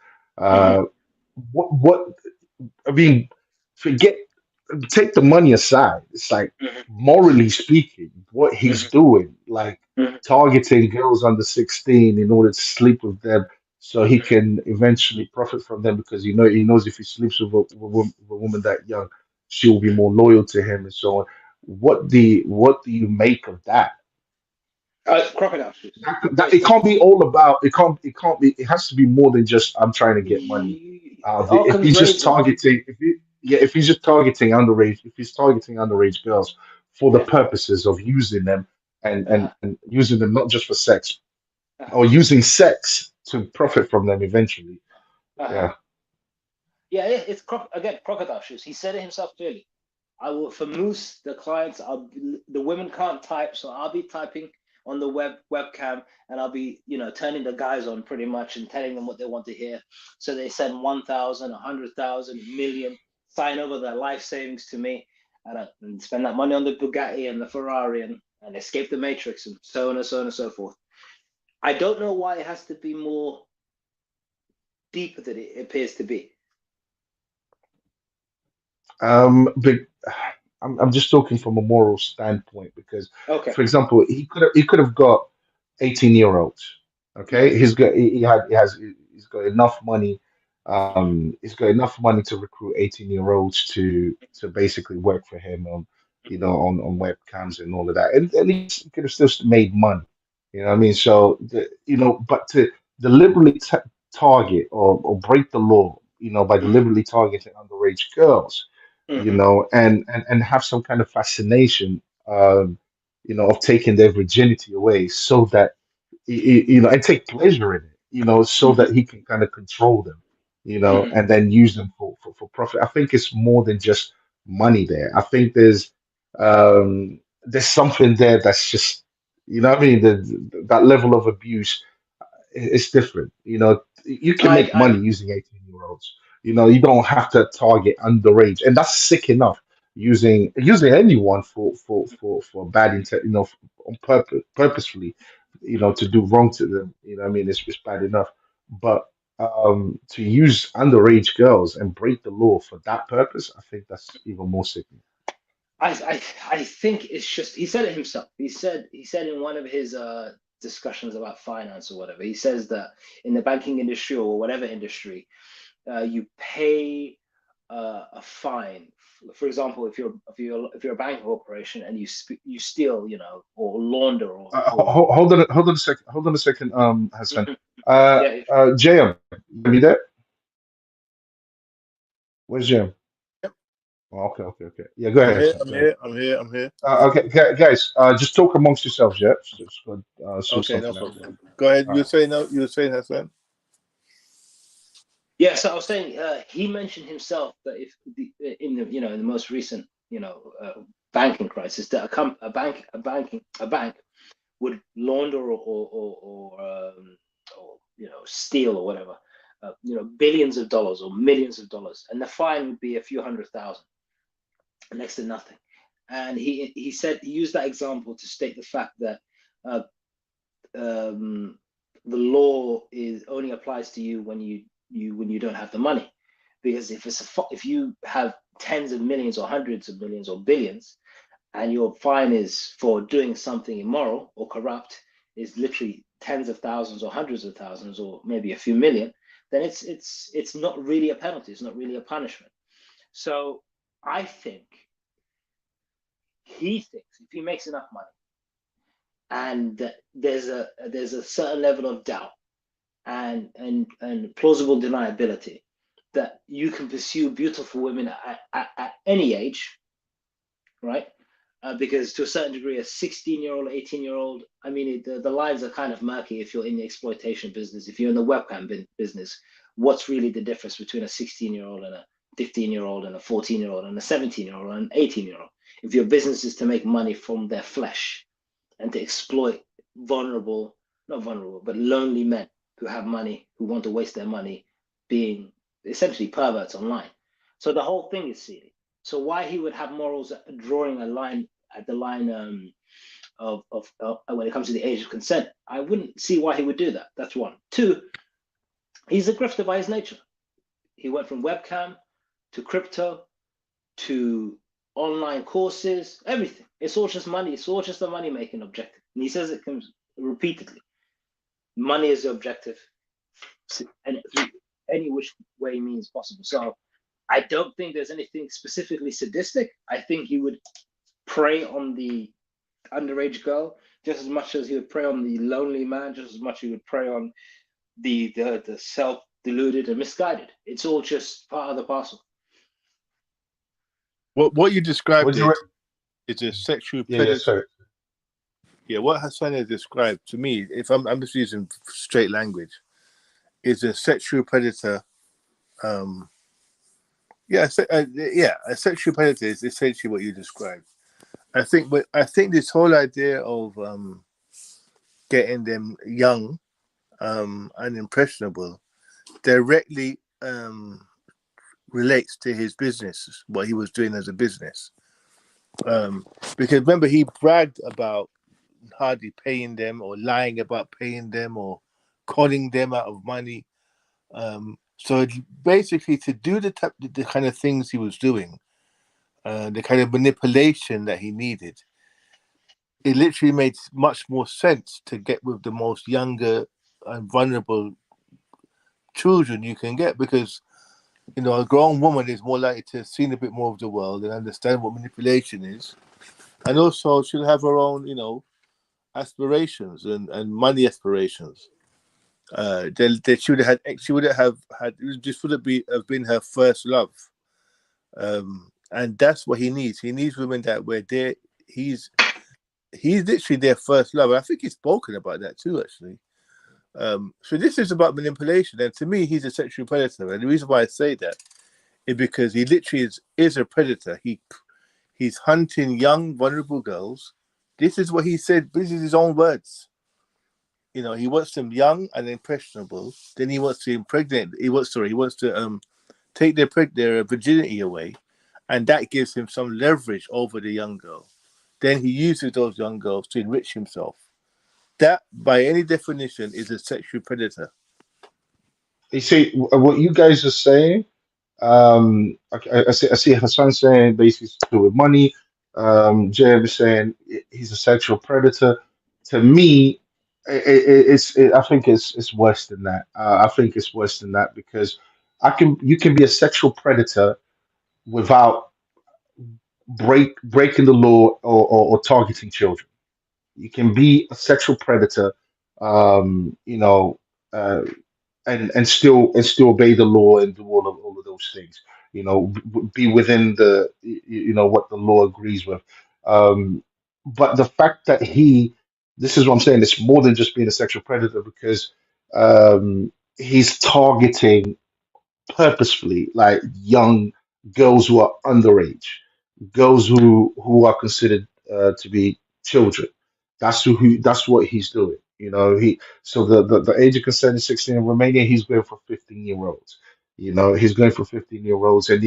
What I mean, forget take the money aside. It's like morally speaking, what he's doing, like targeting girls under 16 in order to sleep with them so he can eventually profit from them because he knows if he sleeps with a woman that young, she will be more loyal to him and so on. What do you make of that? Crocodile shoes. It can't be all about it can't be, it has to be more than just I'm trying to get money out of it. If Occam's he's just razor. targeting if he yeah, if he's just targeting underage if he's targeting underage girls for the Yeah. purposes of using them Uh-huh. and using them not just for sex Uh-huh. or using sex to profit from them eventually. Uh-huh. Yeah. Yeah, it's again crocodile shoes. He said it himself clearly. I will for Moose, the clients, the women can't type, so I'll be typing on the webcam, and I'll be, turning the guys on pretty much and telling them what they want to hear. So they send 1,000, 100,000, million, sign over their life savings to me, and spend that money on the Bugatti and the Ferrari and escape the Matrix and so on and so on and so forth. I don't know why it has to be more deeper than it appears to be. But I'm just talking from a moral standpoint because, Okay. for example, he could have got 18-year-olds. Okay, he's got enough money. He's got enough money to recruit 18-year-olds to basically work for him on, on webcams and all of that. And at least he could have still made money. You know what I mean? So but to deliberately target or break the law, by deliberately targeting underage girls, Mm-hmm. and have some kind of fascination, of taking their virginity away, so that and take pleasure in it, so that he can kind of control them, Mm-hmm. and then use them for profit. I think it's more than just money there. I think there's something there that's just, what I mean, that level of abuse, it's different. You can make I money using 18-year-olds. You don't have to target underage, and that's sick enough. Using anyone for bad intent, on purposefully, to do wrong to them. I mean, it's bad enough. But to use underage girls and break the law for that purpose, I think that's even more sickening. I think it's just he said it himself. He said in one of his discussions about finance or whatever. He says that in the banking industry or whatever industry, you pay a fine. For example, if you're a bank corporation and you steal, or launder or Hold on a second, Hassan. Mhm. Yeah. JM, you there? Where's JM? Yep. Oh, okay. Yeah, go I'm ahead, here. Hassan. I'm Go ahead. here. I'm here. I'm here. Okay, guys, just talk amongst yourselves, yeah? Just sort Okay, no something out. problem. Go ahead. All You right. were saying no. You were saying Hassan. Yeah, so I was saying he mentioned himself that if in the most recent banking crisis that a bank would launder or steal or whatever billions of dollars or millions of dollars, and the fine would be a few hundred thousand, next to nothing. And he said he used that example to state the fact that uh, um, the law is only applies to you when you don't have the money, because if you have tens of millions or hundreds of millions or billions, and your fine is for doing something immoral or corrupt is literally tens of thousands or hundreds of thousands or maybe a few million, then it's not really a penalty. It's not really a punishment. So I think he thinks if he makes enough money and there's a certain level of doubt and plausible deniability that you can pursue beautiful women at any age, right? Because to a certain degree, a 16-year-old, 18-year-old, I mean, the lines are kind of murky if you're in the exploitation business. If you're in the webcam business, what's really the difference between a 16-year-old and a 15-year-old and a 14-year-old and a 17-year-old and an 18-year-old? If your business is to make money from their flesh and to exploit not vulnerable, but lonely men who have money, who want to waste their money being essentially perverts online. So the whole thing is silly. So why he would have morals drawing a line at the line of when it comes to the age of consent, I wouldn't see why he would do that. That's one. Two, he's a grifter by his nature. He went from webcam to crypto to online courses, everything. It's all just money. It's all just a money making objective. And he says it comes repeatedly. Money is the objective, and through any which way means possible. So I don't think there's anything specifically sadistic. I think he would prey on the underage girl just as much as he would prey on the lonely man, just as much as he would prey on the self-deluded and misguided. It's all just part of the parcel. What you described Would you? is a sexual Yeah, predator. sorry. Yeah, what Hassan has described to me, if I'm just using straight language, is a sexual predator. A sexual predator is essentially what you described. I think this whole idea of getting them young and impressionable directly relates to his business, what he was doing as a business. Because remember, he bragged about hardly paying them or lying about paying them or conning them out of money. So basically, to do the kind of things he was doing, the kind of manipulation that he needed, it literally made much more sense to get with the most younger and vulnerable children you can get, because a grown woman is more likely to have seen a bit more of the world and understand what manipulation is, and also she'll have her own aspirations and money aspirations. She would have had this would have been her first love, and that's what he needs. He needs women that were there. He's literally their first love. I think he's spoken about that too, actually. So this is about manipulation, and to me, he's a sexual predator. And the reason why I say that is because he literally is a predator. He's hunting young, vulnerable girls. This is what he said. This is his own words. He wants them young and impressionable. Then he wants to impregnate. He wants to take their virginity away, and that gives him some leverage over the young girl. Then he uses those young girls to enrich himself. That, by any definition, is a sexual predator. You see what you guys are saying. I see Hassan saying basically it's to do with money. Jeb is saying he's a sexual predator. To me, I think it's worse than that. I think it's worse than that because you can be a sexual predator without breaking the law or targeting children. You can be a sexual predator, um, you know, uh, and still obey the law and do all of those things. Be within what the law agrees with. But the fact that this is what I'm saying. It's more than just being a sexual predator because he's targeting purposefully like young girls who are underage, girls who are considered to be children. That's what he's doing. So the age of consent is 16 in Romania. He's going for 15-year-olds. He's going for 15-year-olds, and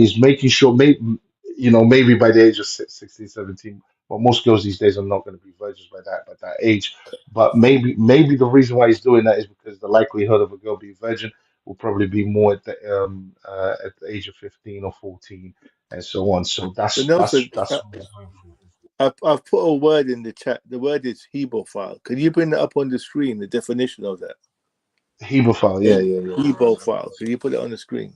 he's making sure maybe by the age of 16, 17. Well, most girls these days are not going to be virgins by that age. But maybe the reason why he's doing that is because the likelihood of a girl being virgin will probably be more at the age of 15 or 14 and so on. So But that's Nelson, that's that's what he's going for. I've put a word in the chat. The word is hebophile. Can you bring that up on the screen? The definition of that. Hemophile, yeah. Hebophile. Can you put it on the screen?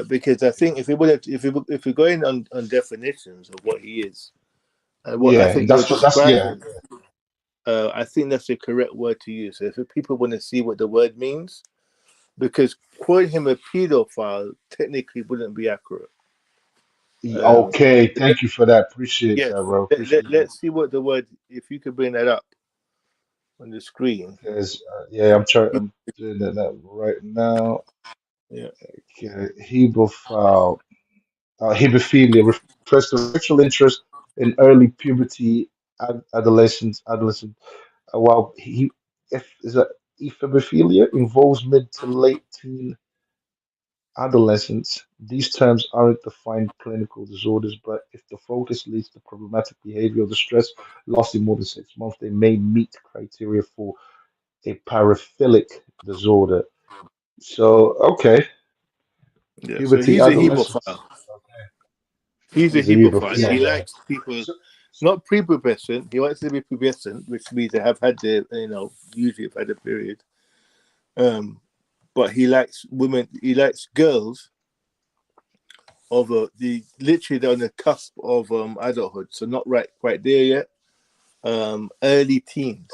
Because I think if we're going on definitions of what he is, and what I Yeah, think you're that's yeah. describing, I think that's the correct word to use. So if people want to see what the word means, because calling him a pedophile technically wouldn't be accurate. Okay, thank you for that. Appreciate Yes, that, bro. Appreciate that. let's see what the word. If you could bring that up on the screen. Because yeah, I'm doing that right now. Yeah. Okay, hemophile. Hebephilia refers to sexual interest in early puberty, adolescent. While if is that ephebophilia involves mid to late teen adolescents. These terms aren't defined clinical disorders, but if the focus leads to problematic behavior or distress lasting more than 6 months, they may meet criteria for a paraphilic disorder. So, okay, Yeah. So puberty, he's a adolescence. hemophile. He's a He's a hemophile. euphophile. He Yeah. likes people not prepubescent. He wants to be pubescent, which means they have had usually have had a period. but he likes women. He likes girls of literally they're on the cusp of adulthood, so not right quite there yet. Early teens.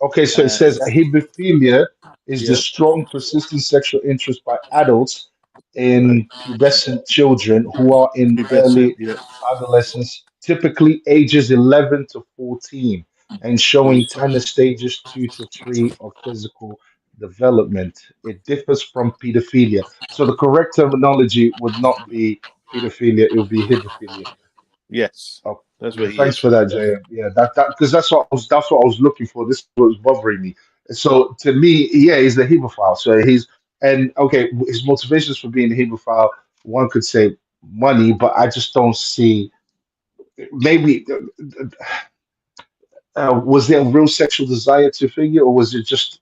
Okay, so it says That, hebephilia is the yeah, strong, persistent sexual interest by adults right. in pubescent children who are in Pubescent, early yeah. adolescence, typically ages 11 to 14, and showing tender stages 2 to 3 of physical development. It differs from pedophilia. So the correct terminology would not be pedophilia, it would be hebephilia. Yes, Oh, that's yeah, what he thanks is. for that, JM. Yeah, that because that's what I was looking for. This was bothering me. So to me, yeah, he's the hemophile. So he's and okay, his motivations for being a hemophile, one could say money, but I just don't see maybe was there a real sexual desire to figure, or was it just,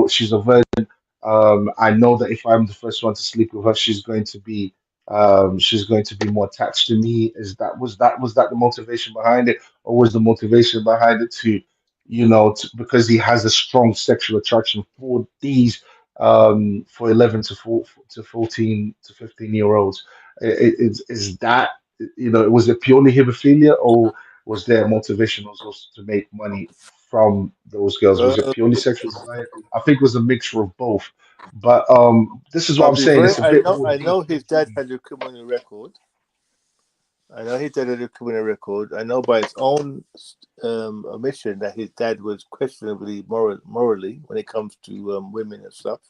she's a virgin? I know that if I'm the first one to sleep with her, she's going to be more attached to me. Was that the motivation behind it, or was the motivation behind it because he has a strong sexual attraction for these for 11 to 14 to 15-year-olds? Is that was it purely hemophilia, or was there motivation also to make money from those girls? Was it Uh, purely sexual desire? I think it was a mixture of both. But this is what I'll I'm be saying. very. It's a bit more I deep. know his dad had a criminal record. I know his dad had a criminal record. I know by his own admission that his dad was questionably morally when it comes to women and stuff.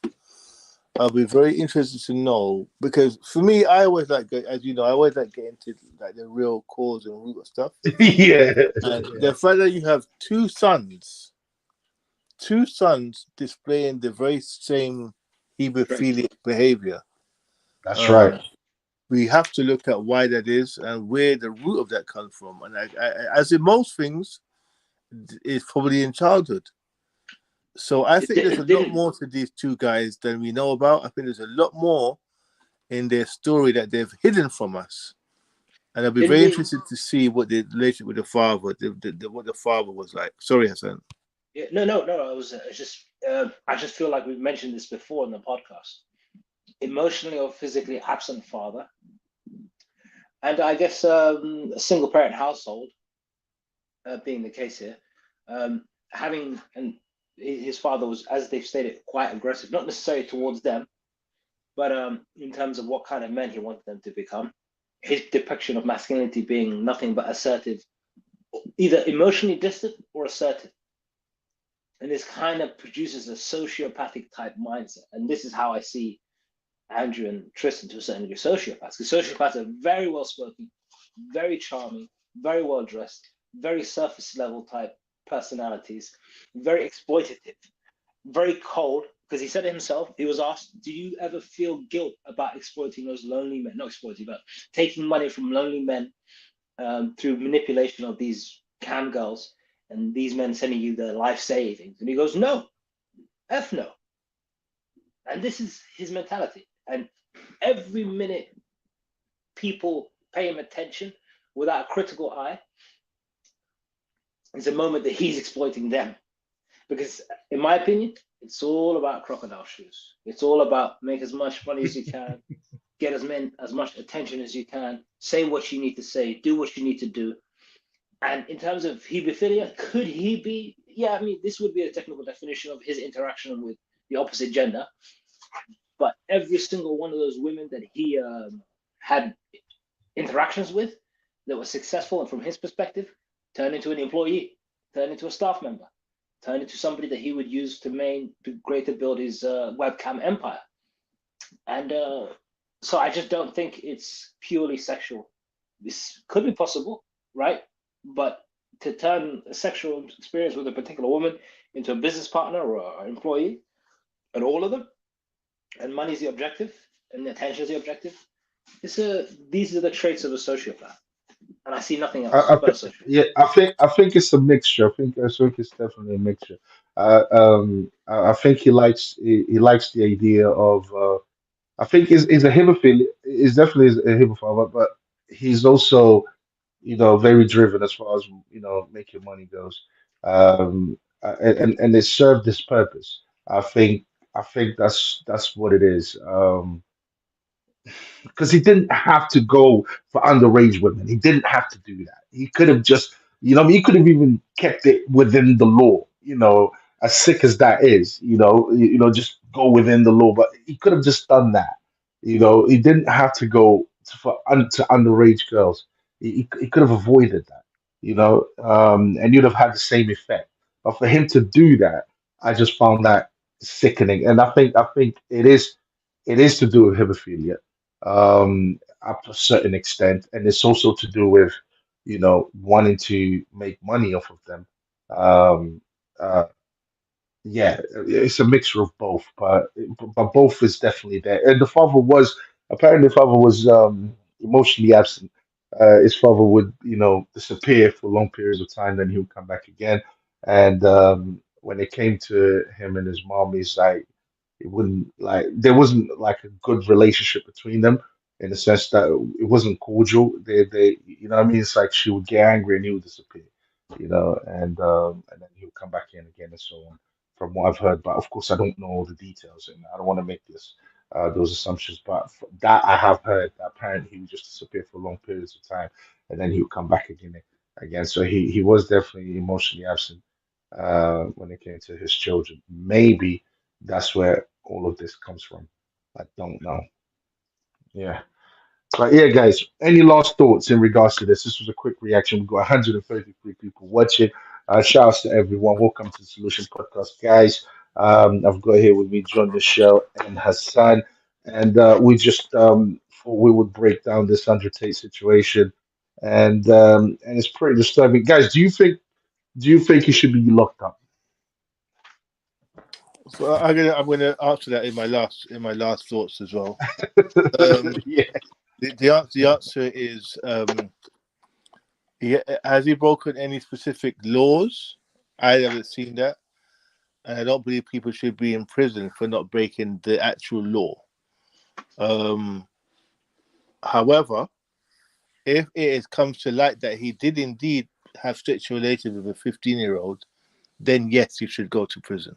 I'll be very interested to know, because for me, I always as you know, I always like getting to like the real cause and root of stuff. Yeah. And the fact that you have two sons displaying the very same hemophilic behavior, That's right. um, we have to look at why that is and where the root of that comes from. And as in most things, it's probably in childhood. So I think there's a lot more to these two guys than we know about. I think there's a lot more in their story that they've hidden from us. And I'll be very interested to see what the relationship with the father, what the father was like. Sorry, Hassan. Yeah, no. I just feel like we've mentioned this before in the podcast. Emotionally or physically absent father, and I guess a single parent household being the case here, having and his father was, as they've stated, quite aggressive, not necessarily towards them, but in terms of what kind of men he wanted them to become. His depiction of masculinity being nothing but assertive, either emotionally distant or assertive. And this kind of produces a sociopathic type mindset. And this is how I see Andrew and Tristan to a certain degree sociopaths. Because sociopaths are very well spoken, very charming, very well dressed, very surface level type personalities, very exploitative, very cold. Because he said it himself, he was asked, do you ever feel guilt about exploiting those lonely men? Not exploiting, but taking money from lonely men through manipulation of these cam girls and these men sending you their life savings? And he goes, no, F no. And this is his mentality. And every minute people pay him attention without a critical eye is a moment that he's exploiting them. Because in my opinion, it's all about crocodile shoes. It's all about make as much money as you can, get as much attention as you can, say what you need to say, do what you need to do. And in terms of hebephilia, could he be? Yeah, I mean, this would be a technical definition of his interaction with the opposite gender. But every single one of those women that he had interactions with that was successful, and from his perspective, turned into an employee, turned into a staff member, turned into somebody that he would use to greater build his webcam empire. And so I just don't think it's purely sexual. This could be possible, right? But to turn a sexual experience with a particular woman into a business partner or an employee, and all of them, and money is the objective, and attention is the objective, these are the traits of a sociopath. And I see nothing else but a sociopath. Yeah, I think it's a mixture. I think it's definitely a mixture. I think he likes the idea of. I think he's a hemophile. He's definitely a hemophile, but he's also very driven as far as making money goes. And it served this purpose. I think I think that's what it is. Because he didn't have to go for underage women. He didn't have to do that. He could have just, he could have even kept it within the law. As sick as that is, just go within the law. But he could have just done that. He didn't have to go to underage girls. He could have avoided that. And you'd have had the same effect. But for him to do that, I just found that sickening. And I think it is to do with hemophilia, up to a certain extent, and it's also to do with wanting to make money off of them. Um, uh, yeah, it's a mixture of both, but both is definitely there. And the father was apparently the father was emotionally absent. His father would disappear for long periods of time, then he would come back again. And when it came to him and his mom, he's like it wouldn't like there wasn't like a good relationship between them in the sense that it wasn't cordial. They what I mean. It's like she would get angry and he would disappear, and then he would come back in again and so on. From what I've heard, but of course I don't know all the details, and I don't want to make those assumptions. But that I have heard that apparently he would just disappear for long periods of time, and then he would come back again. So he was definitely emotionally absent when it came to his children. Maybe that's where all of this comes from. I don't know. Yeah. But yeah, guys, any last thoughts in regards to this? This was a quick reaction. We've got 133 people watching. Shout outs to everyone. Welcome to the Solution Podcast, guys. I've got here with me John Michelle and Hassan. And we just thought we would break down this Andrew Tate situation. And it's pretty disturbing. Guys, do you think he should be locked up? So I'm gonna answer that in my last thoughts as well. Yeah. The answer is has he broken any specific laws? I haven't seen that, and I don't believe people should be in prison for not breaking the actual law. However, if comes to light that he did indeed have sexual relations with a 15-year-old, then yes, he should go to prison.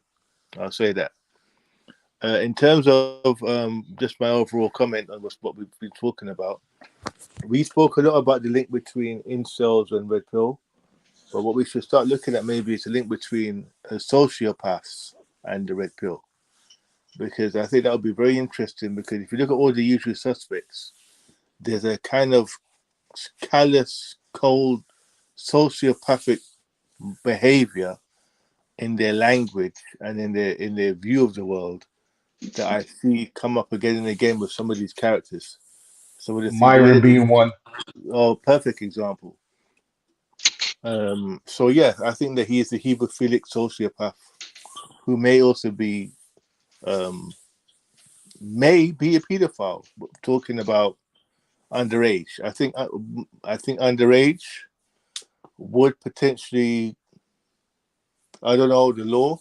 I'll say that. In terms of just my overall comment on what we've been talking about, we spoke a lot about the link between incels and red pill, but what we should start looking at maybe is the link between sociopaths and the red pill, because I think that would be very interesting. Because if you look at all the usual suspects, there's a kind of callous, cold, sociopathic behavior in their language and in their view of the world that I see come up again and again with some of these characters. Some of the things Myron being one. perfect example. So yeah, I think that he is a hemophilic sociopath who may also be may be a pedophile. Talking about underage, I think underage would potentially, I don't know the law.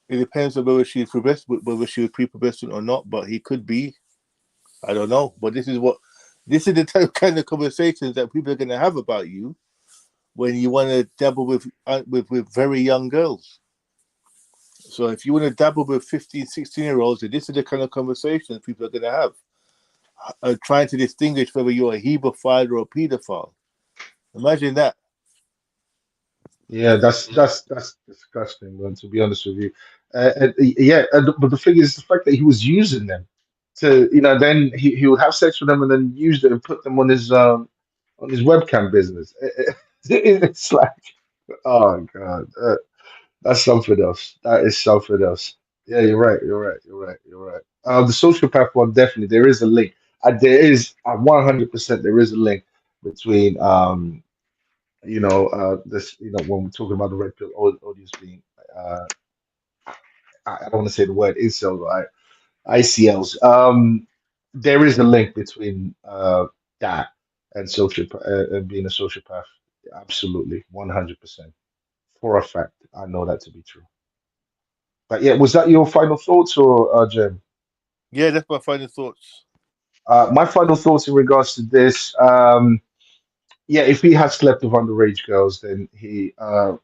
It depends on whether she was prepubescent or not, but he could be. I don't know. But this is the kind of conversations that people are going to have about you when you want to dabble with very young girls. So if you want to dabble with 15, 16-year-olds, then this is the kind of conversations people are going to have, trying to distinguish whether you're a hebephile or a pedophile. Imagine that. Yeah, that's disgusting, man. To be honest with you, but the thing is, the fact that he was using them to, then he would have sex with them and then use them and put them on his webcam business. It's like, oh God, that's something else. That is something else. Yeah, you're right. You're right. The sociopath one, definitely, there is a link. There is 100%. There is a link between this, when we're talking about the red pill audience being, uh, I don't want to say the word incel, right? ICLs. There is a link between that and and being a sociopath. Absolutely, 100%. For a fact, I know that to be true. But yeah, was that your final thoughts or Jem? Yeah, that's my final thoughts. My final thoughts in regards to this. Yeah, if he had slept with underage girls, then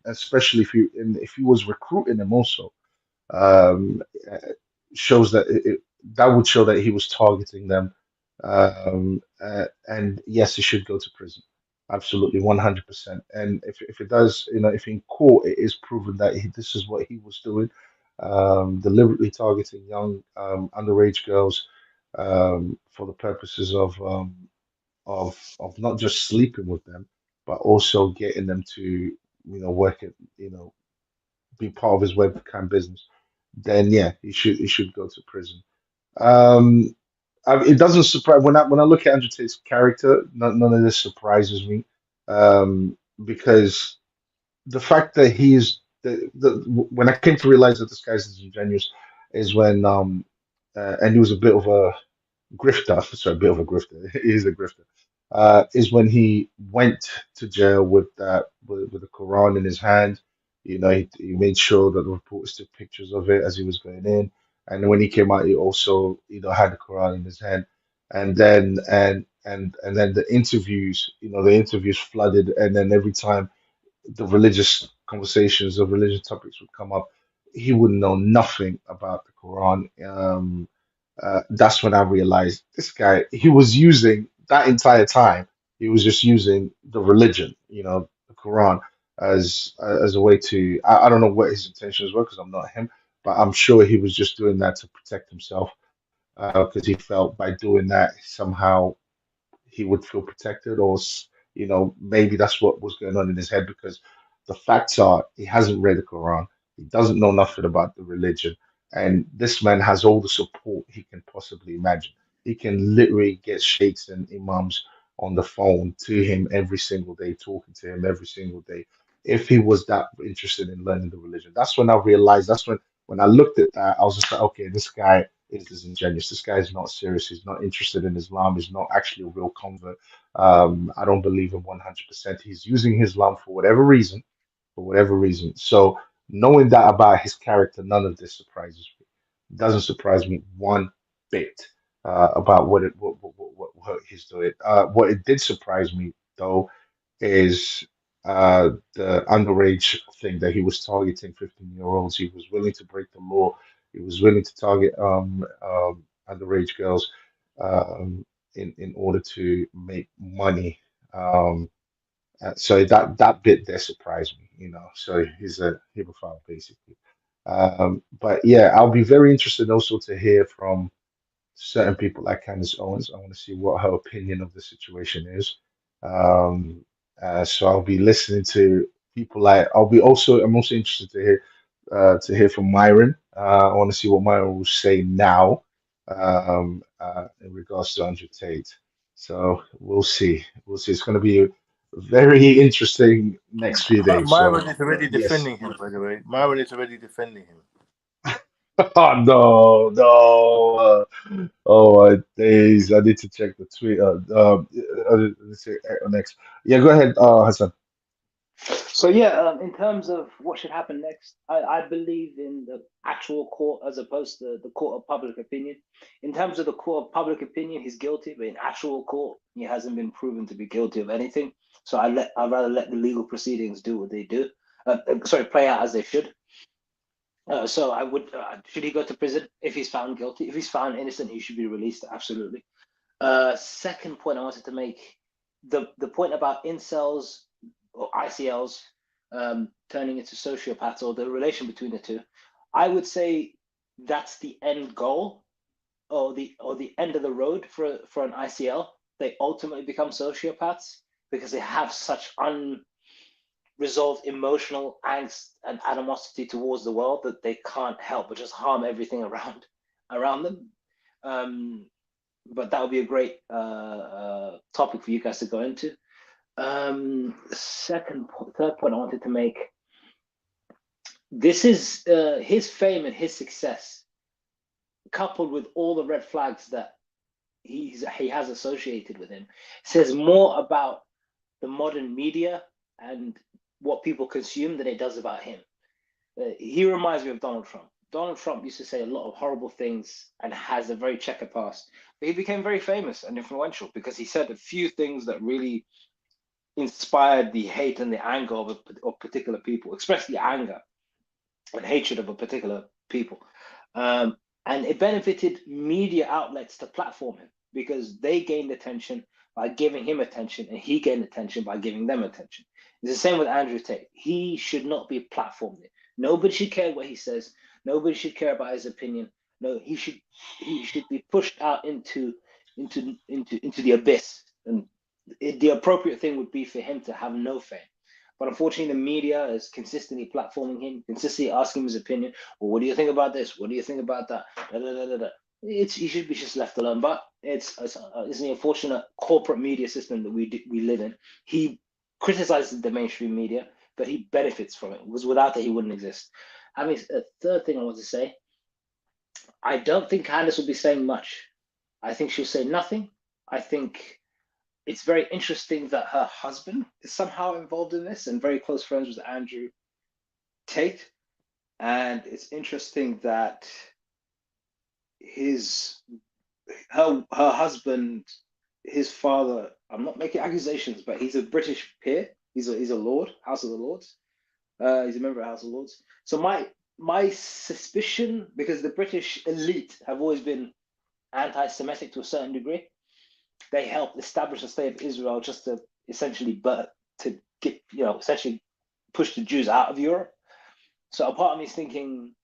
especially if he was recruiting them also. um, uh, shows that that would show that he was targeting them. And yes, he should go to prison. Absolutely, 100%. And if it does, if in court it is proven that this is what he was doing, deliberately targeting young underage girls for the purposes of not just sleeping with them, but also getting them to, work at, be part of his webcam business, then yeah, he should go to prison. Um, it doesn't surprise when I look at Andrew Tate's character, none of this surprises me, because the fact that when I came to realize that this guy's disingenuous is when and he was a bit of a grifter, sorry, a bit of a grifter, he's a grifter, is when he went to jail with the Quran in his hand. He made sure that the reporters took pictures of it as he was going in, and when he came out, he also had the Quran in his hand, and then the interviews flooded, and then every time the religious conversations of religious topics would come up, he would know nothing about the Quran. That's when I realized this guy, he was using that entire time, he was just using the religion, the Quran, as a way to, I don't know what his intentions were because I'm not him, but I'm sure he was just doing that to protect himself because he felt by doing that somehow he would feel protected, or maybe that's what was going on in his head. Because the facts are, he hasn't read the Quran, he doesn't know nothing about the religion, and this man has all the support he can possibly imagine. He can literally get sheikhs and imams on the phone to him every single day, talking to him every single day. If he was that interested in learning the religion, that's when I realized. That's when I looked at that, I was just like, okay, this guy is disingenuous. This guy is not serious. He's not interested in Islam. He's not actually a real convert. I don't believe him 100%. He's using Islam for whatever reason, for whatever reason. So knowing that about his character, none of this surprises me. It doesn't surprise me one bit about what he's doing. What it did surprise me though is the underage thing, that he was targeting 15-year-olds. He was willing to break the law. He was willing to target underage girls in order to make money. So that bit there surprised me, So he's a hemophile basically. But yeah, I'll be very interested also to hear from certain people like Candace Owens. I want to see what her opinion of the situation is. Um, so I'll be listening to people like I'm also interested to hear from Myron. I want to see what Myron will say now in regards to Andrew Tate. So we'll see. We'll see. It's going to be a very interesting next few days. Myron So is already yes. defending him, by the way. Myron is already defending him. Oh no, no. Oh my days. I need to check the tweet. Let's see next. Yeah, go ahead, Hassan. So yeah, in terms of what should happen next, I believe in the actual court as opposed to the court of public opinion. In terms of the court of public opinion, he's guilty, but in actual court, he hasn't been proven to be guilty of anything. So I'd rather let the legal proceedings do what they do. Play out as they should. So I would, should he go to prison if he's found guilty? If he's found innocent, he should be released. Absolutely. Second point I wanted to make, the point about incels or ICLs turning into sociopaths, or the relation between the two. I would say that's the end goal, or the end of the road for an ICL. They ultimately become sociopaths because they have such unresolved emotional angst and animosity towards the world that they can't help but just harm everything around them. But that would be a great topic for you guys to go into. Third point I wanted to make. This is his fame and his success, coupled with all the red flags that he has associated with him, says more about the modern media and what people consume than it does about him. He reminds me of Donald Trump. Donald Trump used to say a lot of horrible things and has a very checkered past. But he became very famous and influential because he said a few things that really inspired the hate and the anger of particular people, especially anger and hatred of a particular people. And it benefited media outlets to platform him because they gained attention by giving him attention, and he gained attention by giving them attention. It's the same with Andrew Tate. He should not be platformed. Nobody should care what he says. Nobody should care about his opinion. No, he should be pushed out into the abyss. And the appropriate thing would be for him to have no fame. But unfortunately, the media is consistently platforming him, consistently asking him his opinion. Well, what do you think about this? What do you think about that? Da, da, da, da, da. He should be just left alone. But it's the unfortunate corporate media system that we live in. He criticizes the mainstream media, but he benefits from it. Because without it, he wouldn't exist. Having a third thing I want to say, I don't think Candace will be saying much. I think she'll say nothing. I think it's very interesting that her husband is somehow involved in this and very close friends with Andrew Tate. And it's interesting that her husband, his father, I'm not making accusations, but he's a British peer. He's a Lord, House of the Lords. He's a member of House of Lords. So my suspicion, because the British elite have always been anti-Semitic to a certain degree, they helped establish the state of Israel just to essentially essentially push the Jews out of Europe. So a part of me is thinking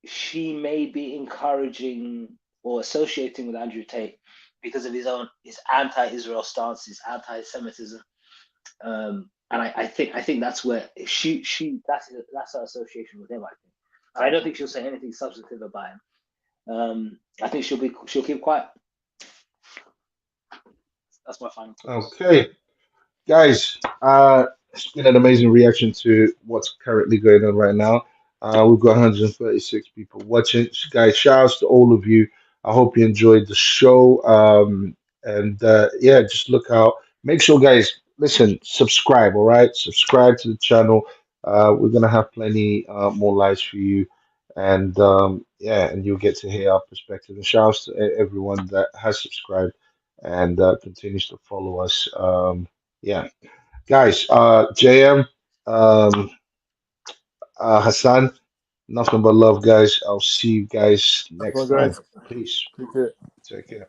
she may be encouraging or associating with Andrew Tate because of his anti-Israel stance, his anti-Semitism, and I think that's where that's her association with him. I think, and I don't think she'll say anything substantive about him. I think she'll keep quiet. That's my final thoughts. Okay, guys, it's been an amazing reaction to what's currently going on right now. We've got 136 people watching. Guys, shouts to all of you. I hope you enjoyed the show. And yeah, just look out. Make sure, guys, listen, subscribe, all right? Subscribe to the channel. We're gonna have plenty more lives for you. And yeah, and you'll get to hear our perspective. And shouts to everyone that has subscribed and continues to follow us. Yeah, guys, JM, um, Hassan, nothing but love, guys. I'll see you guys That's next one, time. guys. Peace. Take care. Take care.